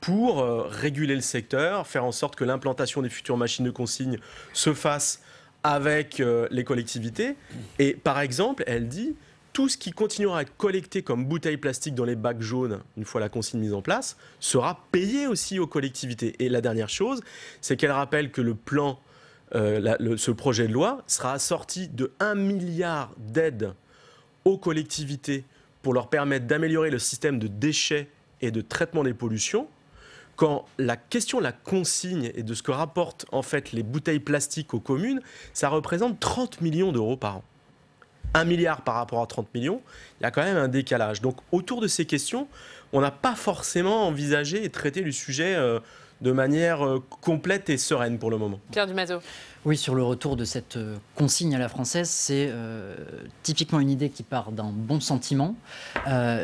pour réguler le secteur, faire en sorte que l'implantation des futures machines de consigne se fasse avec les collectivités. Et par exemple, elle dit tout ce qui continuera à être collecté comme bouteilles plastiques dans les bacs jaunes, une fois la consigne mise en place, sera payé aussi aux collectivités. Et la dernière chose, c'est qu'elle rappelle que le plan, ce projet de loi sera assorti de 1 milliard d'aides aux collectivités pour leur permettre d'améliorer le système de déchets et de traitement des pollutions. Quand la question de la consigne et de ce que rapportent en fait les bouteilles plastiques aux communes, ça représente 30 millions d'euros par an. 1 milliard par rapport à 30 millions, il y a quand même un décalage. Donc autour de ces questions, on n'a pas forcément envisagé et traité le sujet de manière complète et sereine pour le moment.
Pierre Dumazeau.
Oui, sur le retour de cette consigne à la française, c'est typiquement une idée qui part d'un bon sentiment,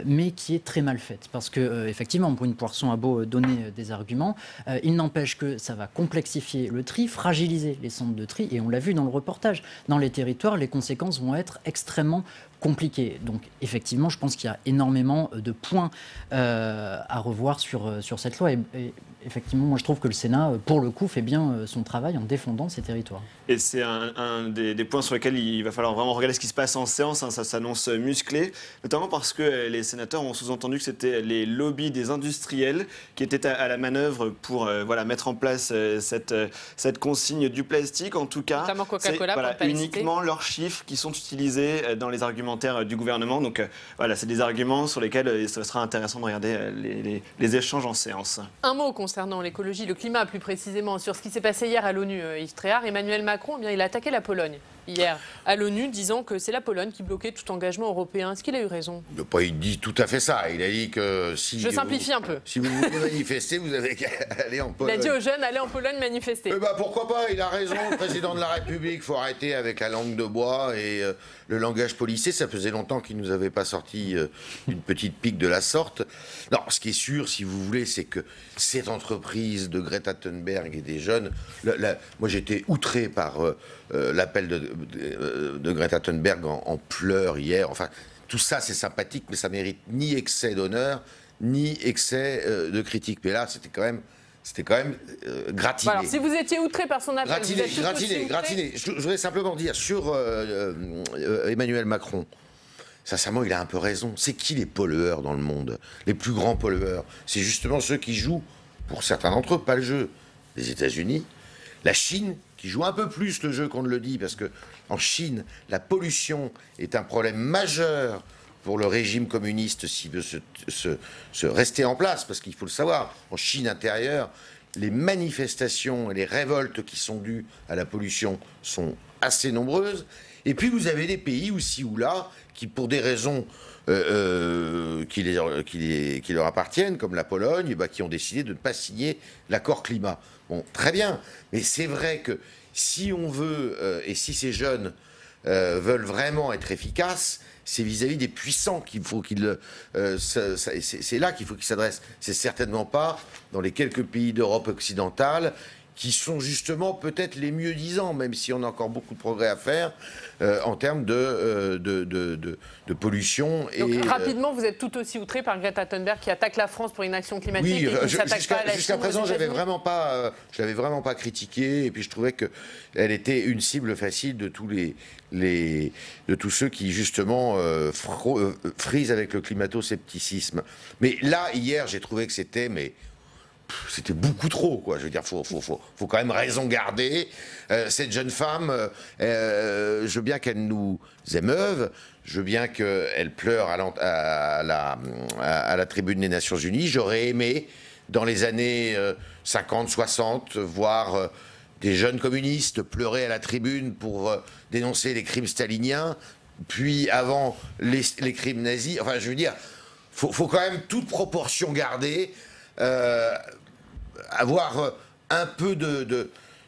mais qui est très mal faite. Parce que, effectivement, Brune Poirson a beau donner des arguments, il n'empêche que ça va complexifier le tri, fragiliser les centres de tri, et on l'a vu dans le reportage. Dans les territoires, les conséquences vont être extrêmement compliquées. Donc, effectivement, je pense qu'il y a énormément de points à revoir sur cette loi. Et effectivement, moi, je trouve que le Sénat, pour le coup, fait bien son travail en défendant ces territoires.
Et c'est un des points sur lesquels il va falloir vraiment regarder ce qui se passe en séance. Ça s'annonce musclé, notamment parce que les sénateurs ont sous-entendu que c'était les lobbies des industriels qui étaient à la manœuvre pour mettre en place cette consigne du plastique. En tout cas,
notamment Coca-Cola,
c'est uniquement leurs chiffres qui sont utilisés dans les argumentaires du gouvernement. Donc c'est des arguments sur lesquels ce sera intéressant de regarder les échanges en séance.
Un mot concernant l'écologie, le climat plus précisément, sur ce qui s'est passé hier à l'ONU, Yves Tréhard. Emmanuel Macron, il a attaqué la Pologne hier à l'ONU, disant que c'est la Pologne qui bloquait tout engagement européen. Est-ce qu'il a eu raison?
Il n'a pas dit tout à fait ça. Il a dit que si...
Je simplifie un peu.
Si vous voulez manifester, vous avez qu'à aller en Pologne.
Il a dit aux jeunes, allez en Pologne manifester.
Pourquoi pas? Il a raison, le président de la République. Il faut arrêter avec la langue de bois et le langage policé. Ça faisait longtemps qu'il ne nous avait pas sorti une petite pique de la sorte. Non, ce qui est sûr, si vous voulez, c'est que cette entreprise de Greta Thunberg et des jeunes... moi, j'étais outré par l'appel de Greta Thunberg en pleurs hier. Enfin, tout ça, c'est sympathique, mais ça mérite ni excès d'honneur, ni excès de critique. Mais là, c'était quand même gratiné.
Alors, si vous étiez outré par son appel,
gratiné. Je voudrais simplement dire sur Emmanuel Macron. Sincèrement, il a un peu raison. C'est qui les pollueurs dans le monde? Les plus grands pollueurs, c'est justement ceux qui jouent, pour certains d'entre eux, pas le jeu. Les États-Unis, la Chine, qui joue un peu plus le jeu qu'on ne le dit, parce qu'en Chine, la pollution est un problème majeur pour le régime communiste s'il veut se rester en place, parce qu'il faut le savoir, en Chine intérieure, les manifestations et les révoltes qui sont dues à la pollution sont assez nombreuses. Et puis vous avez des pays aussi ou là qui, pour des raisons qui leur appartiennent, comme la Pologne, qui ont décidé de ne pas signer l'accord climat. Bon, très bien, mais c'est vrai que si on veut, et si ces jeunes veulent vraiment être efficaces, c'est vis-à-vis des puissants qu'il faut qu'ils... c'est là qu'il faut qu'ils s'adressent. C'est certainement pas dans les quelques pays d'Europe occidentale qui sont justement peut-être les mieux-disants, même si on a encore beaucoup de progrès à faire en termes de pollution.
Donc, rapidement, vous êtes tout aussi outré par Greta Thunberg qui attaque la France pour une action climatique et qui s'attaque pas à la Chine.
Jusqu'à présent, je l'avais vraiment pas critiquée, et puis je trouvais qu'elle était une cible facile de tous ceux qui justement frisent avec le climato-scepticisme. Mais là, hier, j'ai trouvé que c'était c'était beaucoup trop, quoi. Je veux dire, faut quand même raison garder. Cette jeune femme, je veux bien qu'elle nous émeuve, je veux bien qu'elle pleure à la tribune des Nations Unies. J'aurais aimé, dans les années 50, 60, voir des jeunes communistes pleurer à la tribune pour dénoncer les crimes staliniens, puis avant les crimes nazis. Enfin, je veux dire, faut quand même toute proportion garder. Avoir un peu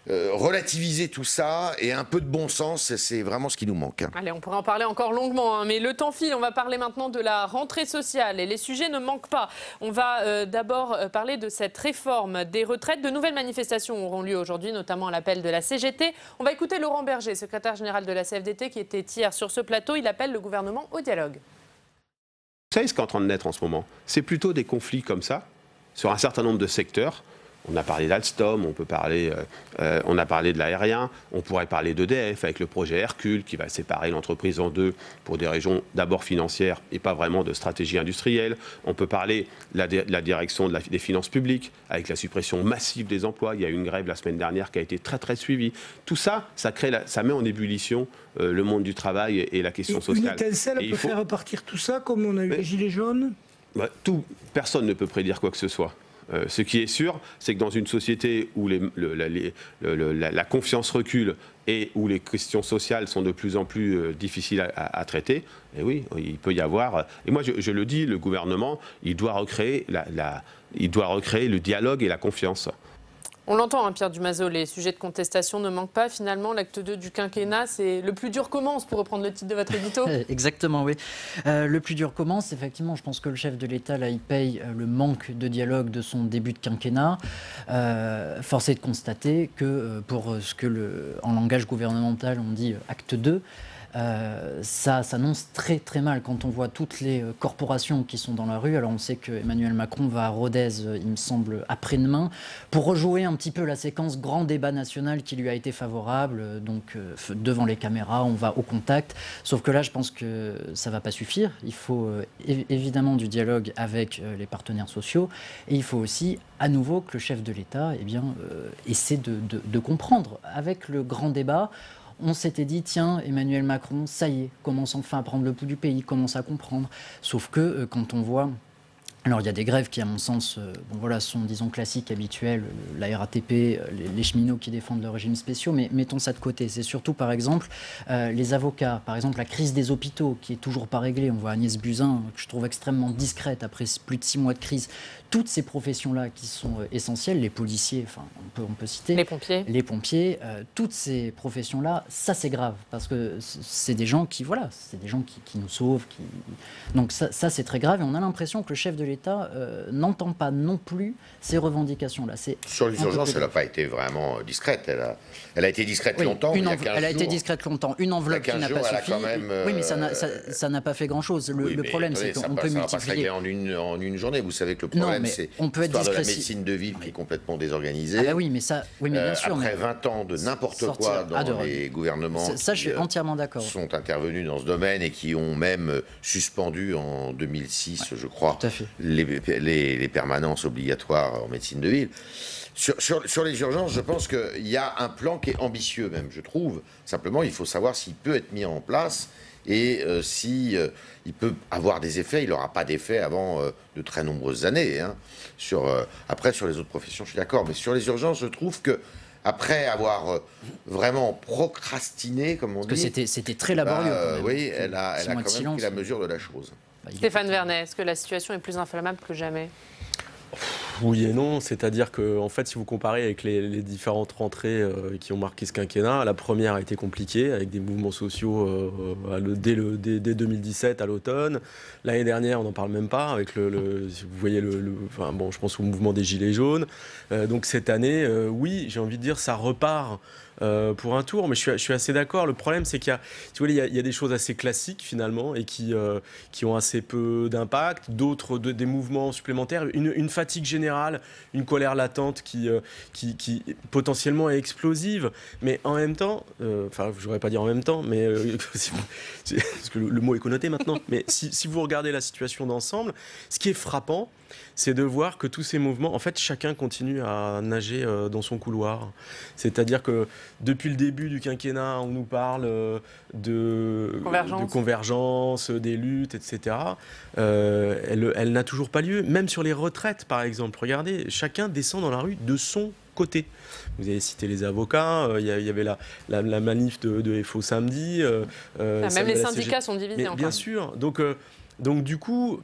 relativiser tout ça et un peu de bon sens, c'est vraiment ce qui nous manque.
Allez, on pourrait en parler encore longuement, mais le temps file. On va parler maintenant de la rentrée sociale et les sujets ne manquent pas. On va d'abord parler de cette réforme des retraites. De nouvelles manifestations auront lieu aujourd'hui, notamment à l'appel de la CGT. On va écouter Laurent Berger, secrétaire général de la CFDT, qui était hier sur ce plateau. Il appelle le gouvernement au dialogue.
Vous savez ce qui est en train de naître en ce moment? C'est plutôt des conflits comme ça, sur un certain nombre de secteurs, On a parlé d'Alstom, on a parlé de l'aérien, on pourrait parler d'EDF avec le projet Hercule qui va séparer l'entreprise en deux pour des raisons d'abord financières et pas vraiment de stratégie industrielle. On peut parler de la direction des finances publiques avec la suppression massive des emplois. Il y a eu une grève la semaine dernière qui a été très très suivie. Tout ça, ça met en ébullition le monde du travail et la question sociale.
Une étincelle peut faire repartir tout ça comme on a eu les Gilets jaunes?
Personne ne peut prédire quoi que ce soit. Ce qui est sûr, c'est que dans une société où la confiance recule et où les questions sociales sont de plus en plus difficiles à traiter, et oui, il peut y avoir... Et moi, je le dis, le gouvernement, il doit recréer le dialogue et la confiance.
On l'entend, Pierre Dumazeau, les sujets de contestation ne manquent pas. Finalement, l'acte 2 du quinquennat, c'est le plus dur commence, pour reprendre le titre de votre édito.
Exactement, oui. Le plus dur commence, effectivement. Je pense que le chef de l'État, là, il paye le manque de dialogue de son début de quinquennat. Force est de constater que, pour ce que, en langage gouvernemental, on dit acte 2, ça s'annonce très très mal quand on voit toutes les corporations qui sont dans la rue. Alors on sait que Emmanuel Macron va à Rodez, il me semble, après-demain, pour rejouer un petit peu la séquence grand débat national qui lui a été favorable. Donc devant les caméras, on va au contact. Sauf que là, je pense que ça ne va pas suffire. Il faut évidemment du dialogue avec les partenaires sociaux et il faut aussi à nouveau que le chef de l'État essaie de comprendre. Avec le grand débat, on s'était dit, tiens, Emmanuel Macron, ça y est, commence enfin à prendre le pouls du pays, commence à comprendre. Sauf que quand on voit... Alors il y a des grèves qui, à mon sens, sont, disons, classiques, habituelles, la RATP, les cheminots qui défendent leurs régimes spéciaux, mais mettons ça de côté. C'est surtout, par exemple, les avocats, par exemple, la crise des hôpitaux, qui est toujours pas réglée. On voit Agnès Buzyn, que je trouve extrêmement discrète après plus de 6 mois de crise. Toutes ces professions-là qui sont essentielles, les policiers, enfin, on peut citer... Les pompiers, toutes ces professions-là, ça c'est grave, parce que c'est des gens qui, qui nous sauvent. Donc ça c'est très grave, et on a l'impression que le chef de l'État n'entend pas non plus ces revendications-là.
Sur les urgences, elle n'a pas été vraiment discrète. Elle a été discrète longtemps.
Elle a été discrète longtemps. Une enveloppe qui n'a pas suffi. Oui, mais ça n'a pas fait grand-chose. Le problème, c'est qu'on peut multiplier... Ça ne va pas se régler en une journée. Vous savez que le problème, c'est l'histoire de la médecine de ville qui est complètement désorganisée. Ah bah oui, mais bien sûr.
Après 20 ans de n'importe quoi dans les gouvernements
je suis entièrement d'accord.
Sont intervenus dans ce domaine et qui ont même suspendu en 2006, je crois, les permanences obligatoires en médecine de ville. Sur les urgences, je pense qu'il y a un plan qui est ambitieux même, je trouve. Simplement, il faut savoir s'il peut être mis en place et il peut avoir des effets. Il n'aura pas d'effet avant de très nombreuses années. Après, sur les autres professions, je suis d'accord. Mais sur les urgences, je trouve que après avoir vraiment procrastiné, comme on dit...
Parce que c'était très laborieux. Quand même.
Oui, elle a quand même pris la mesure de la chose.
Stéphane Vernet, est-ce que la situation est plus inflammable que jamais ?
Oui et non, c'est-à-dire que en fait, si vous comparez avec les différentes rentrées qui ont marqué ce quinquennat, la première a été compliquée avec des mouvements sociaux dès 2017 à l'automne. L'année dernière, on n'en parle même pas avec vous voyez je pense au mouvement des Gilets jaunes. Donc cette année, oui, j'ai envie de dire, ça repart. Pour un tour, mais je suis assez d'accord. Le problème, c'est qu'il y a des choses assez classiques finalement et qui ont assez peu d'impact, d'autres des mouvements supplémentaires, une fatigue générale, une colère latente qui potentiellement est explosive, mais en même temps, je voudrais pas dire en même temps, mais parce que le mot est connoté maintenant, mais si vous regardez la situation d'ensemble, ce qui est frappant, c'est de voir que tous ces mouvements, en fait, chacun continue à nager dans son couloir. C'est-à-dire que depuis le début du quinquennat, on nous parle de convergence, des luttes, etc. Elle n'a toujours pas lieu. Même sur les retraites, par exemple. Regardez, chacun descend dans la rue de son côté. Vous avez cité les avocats, il y avait la manif de FO samedi.
Même les syndicats sont divisés encore.
Bien sûr. Donc du coup,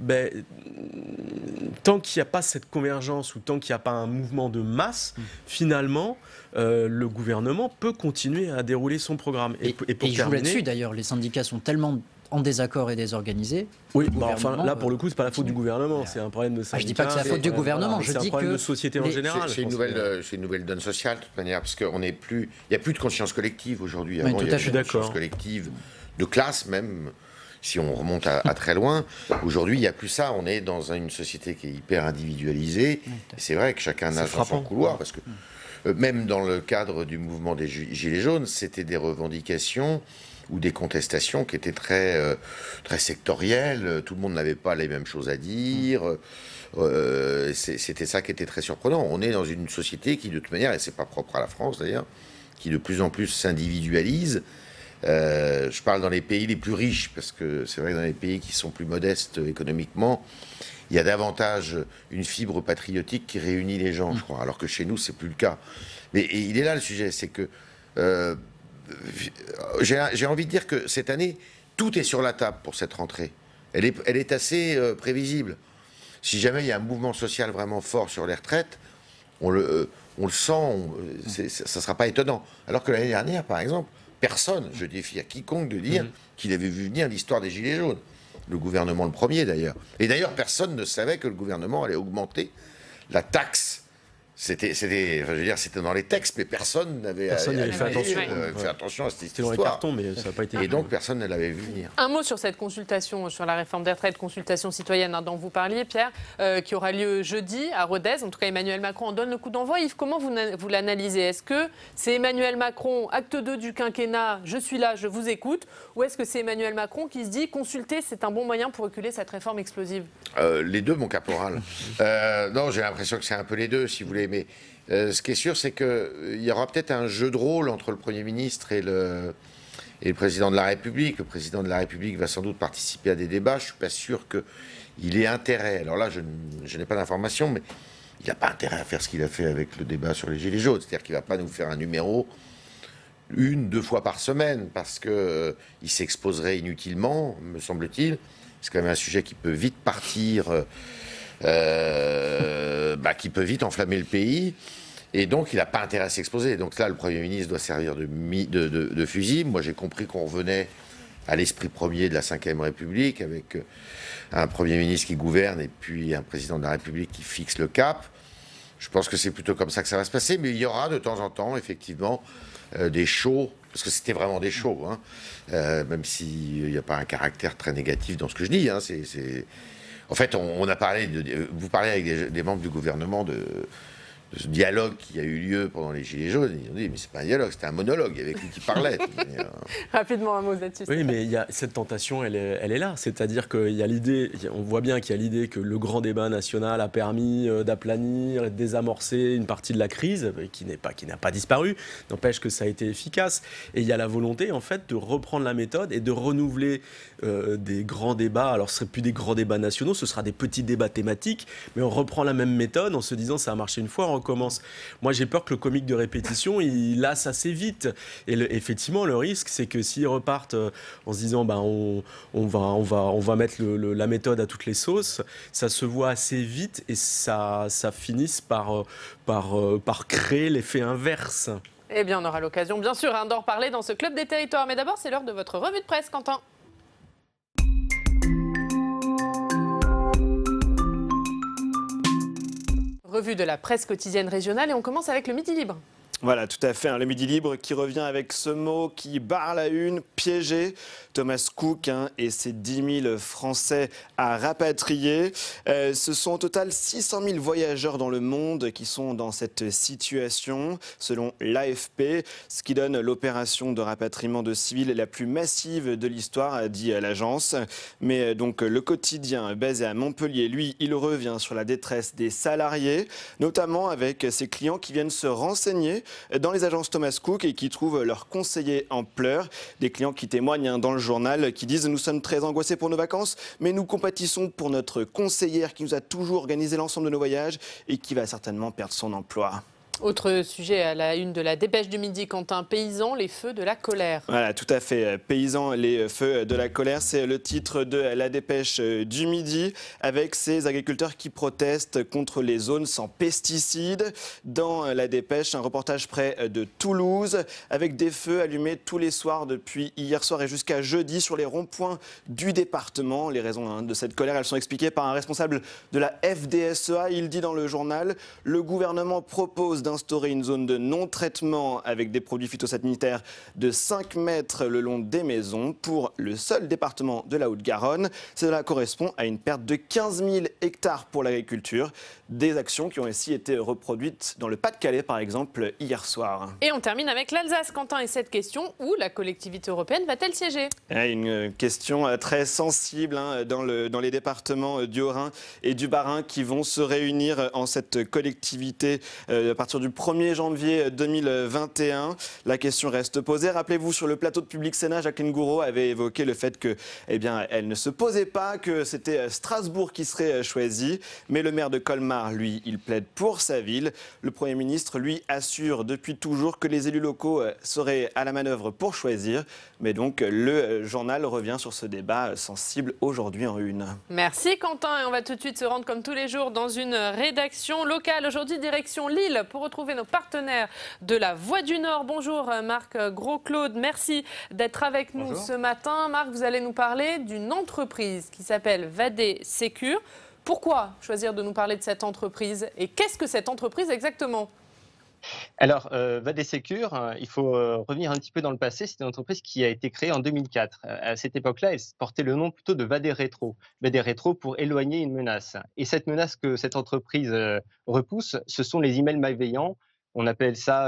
tant qu'il n'y a pas cette convergence ou tant qu'il n'y a pas un mouvement de masse, finalement, le gouvernement peut continuer à dérouler son programme.
Et il joue là-dessus d'ailleurs, les syndicats sont tellement en désaccord et désorganisés.
Oui, là pour le coup, c'est pas la faute du gouvernement, c'est un problème de syndicat.
Je dis pas que c'est la faute du gouvernement, je dis que...
C'est un problème de société en général.
C'est une nouvelle donne sociale, de toute manière, parce qu'il n'y a plus de conscience collective aujourd'hui. Avant, il y avait une conscience collective de classe même. si on remonte à très loin. Aujourd'hui, il n'y a plus ça. On est dans une société qui est hyper individualisée. C'est vrai que chacun nage dans son couloir, parce que même dans le cadre du mouvement des Gilets jaunes, c'était des revendications ou des contestations qui étaient très sectorielles. Tout le monde n'avait pas les mêmes choses à dire. C'était ça qui était très surprenant. On est dans une société qui, de toute manière, et c'est pas propre à la France d'ailleurs, qui de plus en plus s'individualise. Je parle dans les pays les plus riches, parce que c'est vrai que dans les pays qui sont plus modestes économiquement, il y a davantage une fibre patriotique qui réunit les gens, je crois, alors que chez nous, c'est plus le cas. Mais il est là le sujet, c'est que j'ai envie de dire que cette année, tout est sur la table pour cette rentrée. Elle est assez prévisible. Si jamais il y a un mouvement social vraiment fort sur les retraites, on le sent, ça ne sera pas étonnant. Alors que l'année dernière, par exemple, personne, je défie à quiconque de dire qu'il avait vu venir l'histoire des Gilets jaunes. Le gouvernement le premier, d'ailleurs. Et d'ailleurs, personne ne savait que le gouvernement allait augmenter la taxe. C'était dans les textes, mais personne n'avait fait attention à cette histoire.
C'était dans les cartons, mais ça n'a pas été...
Et donc, personne ne l'avait vu venir.
Un mot sur cette consultation sur la réforme des retraites, consultation citoyenne dont vous parliez, Pierre, qui aura lieu jeudi à Rodez. En tout cas, Emmanuel Macron en donne le coup d'envoi. Yves, comment vous l'analysez? Est-ce que c'est Emmanuel Macron, acte 2 du quinquennat, je suis là, je vous écoute, ou est-ce que c'est Emmanuel Macron qui se dit consulter, c'est un bon moyen pour reculer cette réforme explosive?
Les deux, mon caporal. Non, j'ai l'impression que c'est un peu les deux, si vous voulez. Mais ce qui est sûr, c'est qu'il y aura peut-être un jeu de rôle entre le Premier ministre et le Président de la République. Le Président de la République va sans doute participer à des débats. Je ne suis pas sûr qu'il ait intérêt. Alors là, je n'ai pas d'informations, mais il n'a pas intérêt à faire ce qu'il a fait avec le débat sur les Gilets jaunes. C'est-à-dire qu'il ne va pas nous faire un numéro 1-2 fois par semaine, parce qu'il s'exposerait inutilement, me semble-t-il. C'est quand même un sujet qui peut vite partir... qui peut vite enflammer le pays, et donc il n'a pas intérêt à s'exposer. Donc là, le Premier ministre doit servir de fusil. Moi, j'ai compris qu'on revenait à l'esprit premier de la Ve République, avec un Premier ministre qui gouverne et puis un Président de la République qui fixe le cap. Je pense que c'est plutôt comme ça que ça va se passer, mais il y aura de temps en temps, effectivement, des shows, parce que c'était vraiment des shows, hein, même s'il n'y a pas un caractère très négatif dans ce que je dis, hein, En fait, on a parlé vous parlez avec des membres du gouvernement de ce dialogue qui a eu lieu pendant les Gilets jaunes. Ils ont dit, mais c'est pas un dialogue, c'était un monologue, il y avait lui qui parlait.
Rapidement, un mot là-dessus.
Oui, mais cette tentation, elle est là. C'est-à-dire qu'il y a l'idée, on voit bien qu'il y a l'idée que le grand débat national a permis d'aplanir et de désamorcer une partie de la crise, qui n'a pas disparu. N'empêche que ça a été efficace. Et il y a la volonté, en fait, de reprendre la méthode et de renouveler des grands débats. Alors, ce ne seraient plus des grands débats nationaux, ce sera des petits débats thématiques, mais on reprend la même méthode en se disant, ça a marché une fois, on recommence. Moi, j'ai peur que le comique de répétition, il lasse assez vite. Et effectivement, le risque, c'est que s'ils repartent en se disant, on va mettre la méthode à toutes les sauces, ça se voit assez vite et ça finisse par créer l'effet inverse.
Eh bien, on aura l'occasion, bien sûr, d'en reparler dans ce Club des Territoires. Mais d'abord, c'est l'heure de votre revue de presse, Quentin. Revue de la presse quotidienne régionale et on commence avec le Midi Libre.
Voilà, tout à fait, le Midi Libre qui revient avec ce mot qui barre la une, piégé. Thomas Cook et ses 10 000 Français à rapatrier. Ce sont au total 600 000 voyageurs dans le monde qui sont dans cette situation, selon l'AFP, ce qui donne l'opération de rapatriement de civils la plus massive de l'histoire, a dit l'agence. Mais donc le quotidien basé à Montpellier, lui, il revient sur la détresse des salariés, notamment avec ses clients qui viennent se renseigner dans les agences Thomas Cook et qui trouvent leurs conseillers en pleurs. Des clients qui témoignent dans le journal, qui disent « Nous sommes très angoissés pour nos vacances, mais nous compatissons pour notre conseillère qui nous a toujours organisé l'ensemble de nos voyages et qui va certainement perdre son emploi ».
Autre sujet à la une de la Dépêche du Midi, Quentin, paysans, les feux de la colère.
Voilà, tout à fait. Paysans, les feux de la colère, c'est le titre de la Dépêche du Midi, avec ces agriculteurs qui protestent contre les zones sans pesticides. Dans la Dépêche, un reportage près de Toulouse, avec des feux allumés tous les soirs depuis hier soir et jusqu'à jeudi sur les ronds-points du département. Les raisons de cette colère, elles sont expliquées par un responsable de la FDSEA. Il dit dans le journal, le gouvernement propose d'instaurer une zone de non-traitement avec des produits phytosanitaires de 5 mètres le long des maisons pour le seul département de la Haute-Garonne. Cela correspond à une perte de 15 000 hectares pour l'agriculture. Des actions qui ont aussi été reproduites dans le Pas-de-Calais, par exemple, hier soir.
Et on termine avec l'Alsace, Quentin, et cette question, où la collectivité européenne va-t-elle siéger?
Une question très sensible dans les départements du Haut-Rhin et du Bas-Rhin qui vont se réunir en cette collectivité à partir du 1er janvier 2021. La question reste posée. Rappelez-vous, sur le plateau de Public Sénat, Jacqueline Gouraud avait évoqué le fait que, elle ne se posait pas, que c'était Strasbourg qui serait choisi. Mais le maire de Colmar, lui, il plaide pour sa ville. Le Premier ministre, lui, assure depuis toujours que les élus locaux seraient à la manœuvre pour choisir. Mais donc, le journal revient sur ce débat sensible aujourd'hui en une.
Merci Quentin, et on va tout de suite se rendre comme tous les jours dans une rédaction locale. Aujourd'hui, direction Lille pour retrouver nos partenaires de la Voix du Nord. Bonjour Marc Gros-Claude, merci d'être avec nous ce matin. Marc, vous allez nous parler d'une entreprise qui s'appelle Vadé Sécur. Pourquoi choisir de nous parler de cette entreprise et qu'est-ce que cette entreprise exactement ?
Alors, Vadé Sécur, il faut revenir un petit peu dans le passé. C'est une entreprise qui a été créée en 2004. À cette époque-là, elle portait le nom plutôt de Vadé Rétro. Vadé Rétro pour éloigner une menace. Et cette menace que cette entreprise repousse, ce sont les emails malveillants. On appelle ça,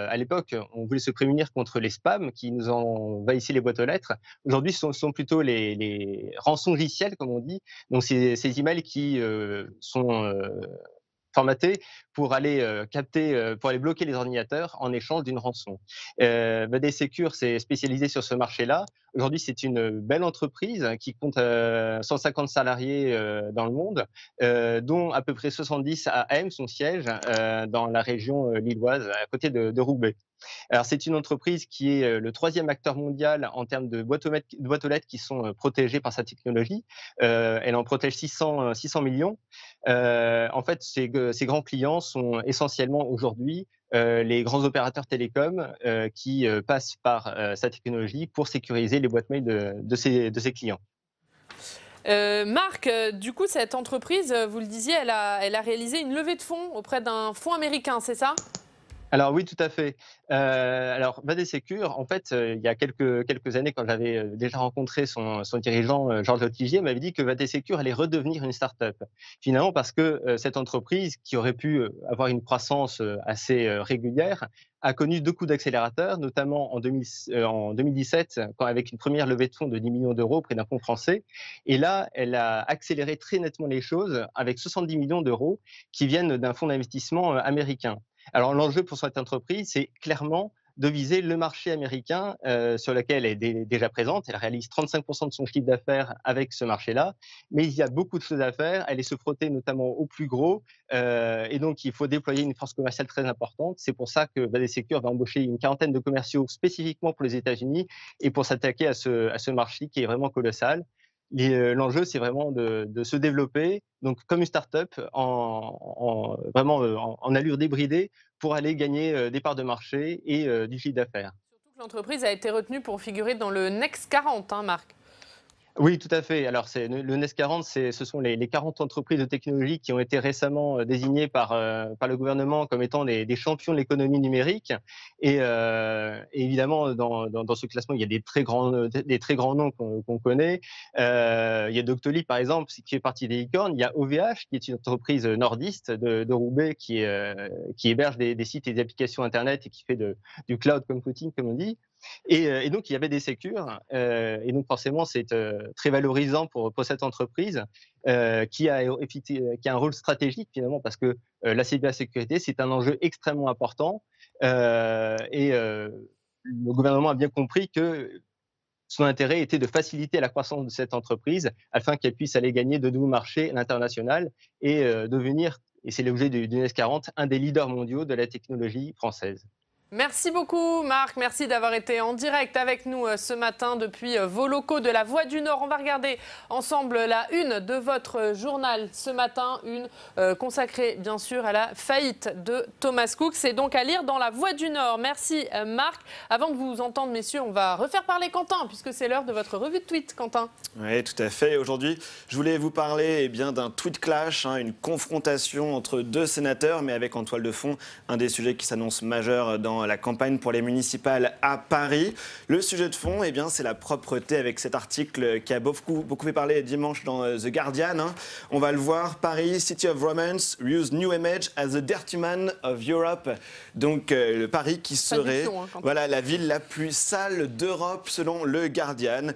à l'époque, on voulait se prémunir contre les spams qui nous envahissaient les boîtes aux lettres. Aujourd'hui, ce sont plutôt les rançongiciels, comme on dit. Donc, ces emails qui sont formatés pour aller capter, pour aller bloquer les ordinateurs en échange d'une rançon. Vadé Sécur s'est spécialisé sur ce marché-là. Aujourd'hui, c'est une belle entreprise qui compte 150 salariés dans le monde, dont à peu près 70 à Ems, son siège, dans la région lilloise, à côté de Roubaix. Alors, c'est une entreprise qui est le 3e acteur mondial en termes de boîtes aux lettres qui sont protégées par sa technologie. Elle en protège 600 millions. En fait, ces grands clients sont essentiellement aujourd'hui les grands opérateurs télécoms qui passent par sa technologie pour sécuriser les boîtes mail de ses clients.
Marc, du coup, cette entreprise, vous le disiez, elle a réalisé une levée de fonds auprès d'un fonds américain, c'est ça ?
Alors oui, tout à fait. Alors Vadé Sécur, en fait, il y a quelques années, quand j'avais déjà rencontré son dirigeant, Georges Lotigier, m'avait dit que Vadé Sécur allait redevenir une start-up. Finalement, parce que cette entreprise, qui aurait pu avoir une croissance assez régulière, a connu 2 coups d'accélérateur, notamment en 2017, avec une première levée de fonds de 10 millions d'euros auprès d'un fonds français. Et là, elle a accéléré très nettement les choses avec 70 millions d'euros qui viennent d'un fonds d'investissement américain. Alors l'enjeu pour cette entreprise, c'est clairement de viser le marché américain sur lequel elle est déjà présente. Elle réalise 35% de son chiffre d'affaires avec ce marché-là, mais il y a beaucoup de choses à faire. Elle est se frotter notamment aux plus gros, et donc il faut déployer une force commerciale très importante. C'est pour ça que Vadé Sécur va embaucher une quarantaine de commerciaux spécifiquement pour les États-Unis et pour s'attaquer à ce marché qui est vraiment colossal. L'enjeu, c'est vraiment de se développer, donc comme une start-up, vraiment en allure débridée, pour aller gagner des parts de marché et du chiffre d'affaires.
Surtout que l'entreprise a été retenue pour figurer dans le Next 40, hein, Marc.
Oui, tout à fait. Alors, le NES 40, ce sont les 40 entreprises de technologie qui ont été récemment désignées par le gouvernement comme étant des champions de l'économie numérique. Et évidemment, dans ce classement, il y a des très grands noms qu'on connaît. Il y a Doctolib, par exemple, qui fait partie des licornes. Il y a OVH, qui est une entreprise nordiste de Roubaix, qui héberge des sites et des applications Internet et qui fait du cloud computing, comme on dit. Et donc, il y avait des sécures. Et donc, forcément, c'est très valorisant pour cette entreprise qui a un rôle stratégique, finalement, parce que la cybersécurité, c'est un enjeu extrêmement important. Le gouvernement a bien compris que son intérêt était de faciliter la croissance de cette entreprise afin qu'elle puisse aller gagner de nouveaux marchés à l'international et devenir, et c'est l'objet du NES 40, un des leaders mondiaux de la technologie française.
Merci beaucoup Marc, merci d'avoir été en direct avec nous ce matin depuis vos locaux de la Voix du Nord. On va regarder ensemble la une de votre journal ce matin, une consacrée bien sûr à la faillite de Thomas Cook. C'est donc à lire dans la Voix du Nord. Merci Marc. Avant de vous entendre messieurs, on va refaire parler Quentin puisque c'est l'heure de votre revue de tweet. Quentin.
Oui, tout à fait. Aujourd'hui, je voulais vous parler d'un tweet clash, une confrontation entre deux sénateurs, mais avec en toile de fond un des sujets qui s'annonce majeur dans la campagne pour les municipales à Paris. Le sujet de fond, c'est la propreté avec cet article qui a beaucoup fait parler dimanche dans The Guardian. On va le voir, Paris, City of Romance, use new image as the dirty man of Europe. Donc le Paris qui serait la ville la plus sale d'Europe selon le Guardian.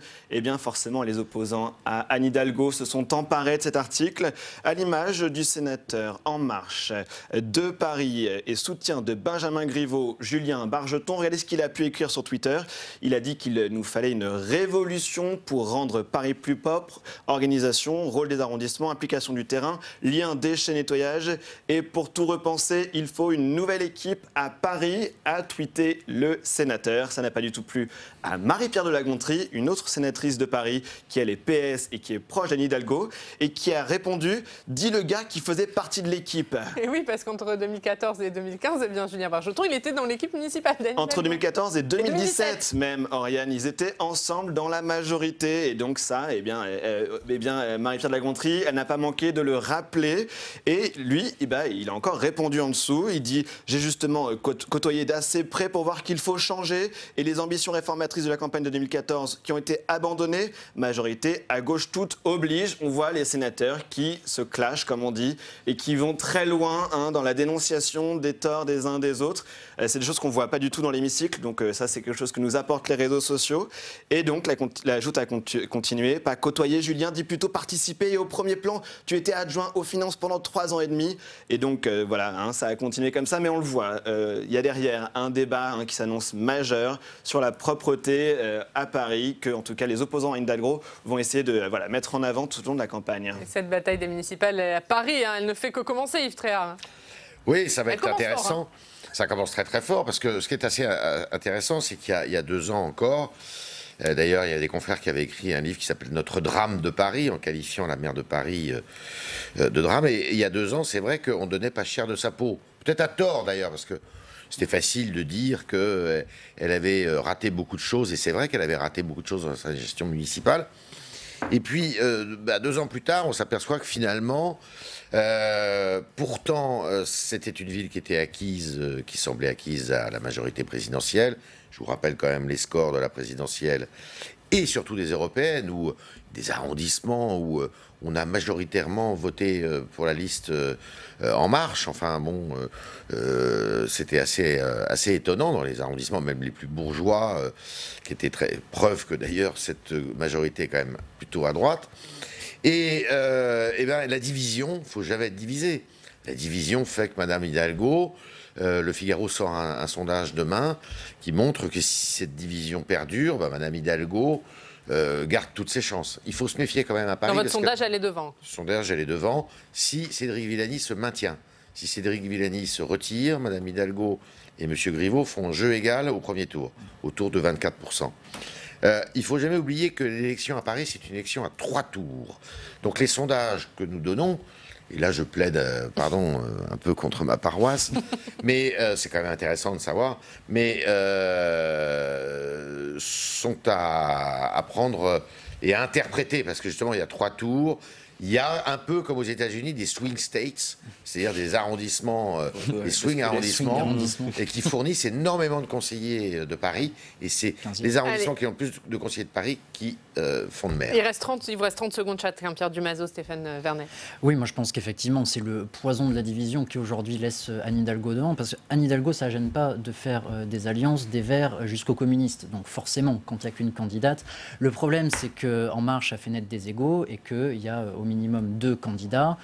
Forcément, les opposants à Anne Hidalgo se sont emparés de cet article à l'image du sénateur En Marche de Paris et soutien de Benjamin Griveaux, Julien Bargeton. Regardez ce qu'il a pu écrire sur Twitter. Il a dit qu'il nous fallait une révolution pour rendre Paris plus propre. Organisation, rôle des arrondissements, implication du terrain, lien déchets, nettoyage. Et pour tout repenser, il faut une nouvelle équipe à Paris, a tweeté le sénateur. Ça n'a pas du tout plu à Marie-Pierre de la Gontrie, une autre sénatrice de Paris qui elle est PS et qui est proche d'Anne Hidalgo et qui a répondu « dit le gars qui faisait partie de l'équipe ».
Et oui, parce qu'entre 2014 et 2015, Julien Bargeton, il était dans l'équipe municipale d'Anne Hidalgo.
Entre 2014 et 2017 même, Oriane, ils étaient ensemble dans la majorité. Et donc ça, Marie-Pierre de la Gontrie, elle n'a pas manqué de le rappeler. Et lui, il a encore répondu en dessous. Il dit « j'ai justement côtoyé d'assez près pour voir qu'il faut changer. Et les ambitions réformatrices de la campagne de 2014 qui ont été abandonnées, majorité à gauche toute oblige ». On voit les sénateurs qui se clashent, comme on dit, et qui vont très loin dans la dénonciation des torts des uns des autres. C'est des choses qu'on ne voit pas du tout dans l'hémicycle, donc ça c'est quelque chose que nous apportent les réseaux sociaux. Et donc la joute a continué, pas côtoyer Julien, dit plutôt participer. Et au premier plan, tu étais adjoint aux finances pendant 3 ans et demi. Et donc ça a continué comme ça, mais on le voit, il y a derrière un débat qui s'annonce majeur sur la propreté à Paris, que en tout cas les opposants à Anne Hidalgo vont essayer de mettre en avant tout au long de la campagne.
Et cette bataille des municipales à Paris, elle ne fait que commencer, Yves Tréhard.
Oui, ça va être intéressant. Ça commence très très fort parce que ce qui est assez intéressant, c'est qu'il y a 2 ans encore, d'ailleurs il y a des confrères qui avaient écrit un livre qui s'appelle Notre drame de Paris, en qualifiant la maire de Paris de drame. Et il y a 2 ans, c'est vrai qu'on donnait pas cher de sa peau. Peut-être à tort d'ailleurs, parce que c'était facile de dire qu'elle avait raté beaucoup de choses, et c'est vrai qu'elle avait raté beaucoup de choses dans sa gestion municipale. Et puis, 2 ans plus tard, on s'aperçoit que finalement, pourtant, c'était une ville qui était acquise, qui semblait acquise à la majorité présidentielle. Je vous rappelle quand même les scores de la présidentielle et surtout des européennes, ou des arrondissements où on a majoritairement voté pour la liste En Marche. Enfin bon, c'était assez étonnant dans les arrondissements, même les plus bourgeois, qui étaient preuve que d'ailleurs cette majorité est quand même plutôt à droite. Et la division, il ne faut jamais être divisé. La division fait que Madame Hidalgo, le Figaro sort un sondage demain qui montre que si cette division perdure, Madame Hidalgo garde toutes ses chances. Il faut se méfier quand même à Paris.
Dans votre sondage, elle est devant.
Le sondage, elle est devant. Si Cédric Villani se maintient, si Cédric Villani se retire, Madame Hidalgo et M. Griveaux font jeu égal au premier tour, autour de 24%. Il ne faut jamais oublier que l'élection à Paris, c'est une élection à 3 tours. Donc les sondages que nous donnons, et là je plaide, un peu contre ma paroisse, mais c'est quand même intéressant de savoir, mais sont à prendre et à interpréter, parce que justement il y a 3 tours. Il y a un peu comme aux États-Unis des swing states, c'est-à-dire des arrondissements, des swing arrondissements, et qui fournissent énormément de conseillers de Paris. Et c'est les arrondissements qui ont le plus de conseillers de Paris qui font de maire.
Il vous reste 30 secondes, chacun. Pierre Dumazo, Stéphane Vernet.
Oui, moi je pense qu'effectivement c'est le poison de la division qui aujourd'hui laisse Anne Hidalgo devant, parce qu'Anne Hidalgo, ça ne gêne pas de faire des alliances, des Verts jusqu'aux communistes. Donc forcément, quand il n'y a qu'une candidate, le problème c'est qu'En Marche a fait naître des égos et qu'il y a au minimum 2 candidats.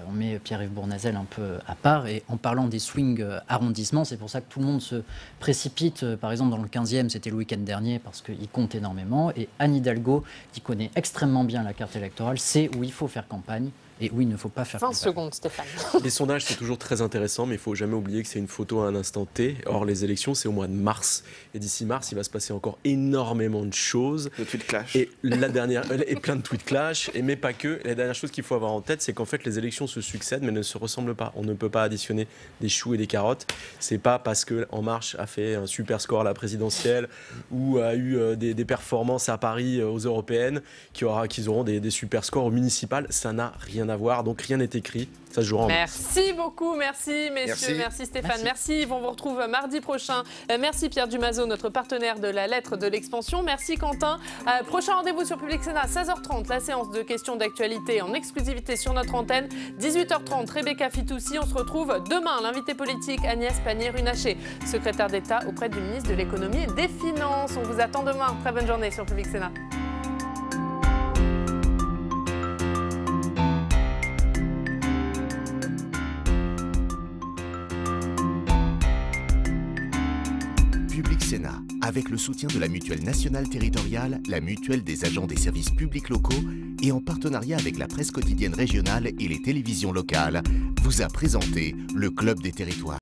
On met Pierre-Yves Bournazel un peu à part. Et en parlant des swing arrondissements, c'est pour ça que tout le monde se précipite. Par exemple, dans le 15e, c'était le week-end dernier, parce qu'il compte énormément. Et Anne Hidalgo, qui connaît extrêmement bien la carte électorale, sait où il faut faire campagne Et oui, il ne faut pas faire
20 secondes, Stéphane.
Les sondages, c'est toujours très intéressant, mais il ne faut jamais oublier que c'est une photo à un instant T. Or, les élections, c'est au mois de mars. Et d'ici mars, il va se passer encore énormément de choses.
Le tweet clash.
Et plein de tweets clash, mais pas que. La dernière chose qu'il faut avoir en tête, c'est qu'en fait, les élections se succèdent, mais ne se ressemblent pas. On ne peut pas additionner des choux et des carottes. C'est pas parce que En Marche a fait un super score à la présidentielle ou a eu des performances à Paris aux européennes qu'ils auront des super scores au municipal. Ça n'a rien à voir, donc rien n'est écrit. Ça se jouera en mars.
Merci beaucoup, merci messieurs, merci Stéphane, merci Yves, on vous retrouve mardi prochain. Merci Pierre Dumazeau, notre partenaire de la lettre de l'expansion. Merci Quentin. Prochain rendez-vous sur Public Sénat, 16h30, la séance de questions d'actualité en exclusivité sur notre antenne. 18h30, Rebecca Fitoussi. On se retrouve demain. L'invité politique Agnès Pannier-Runacher, secrétaire d'État auprès du ministre de l'Économie et des Finances. On vous attend demain. Très bonne journée sur Public Sénat.
Public Sénat, avec le soutien de la Mutuelle nationale territoriale, la Mutuelle des agents des services publics locaux et en partenariat avec la presse quotidienne régionale et les télévisions locales, vous a présenté le Club des territoires.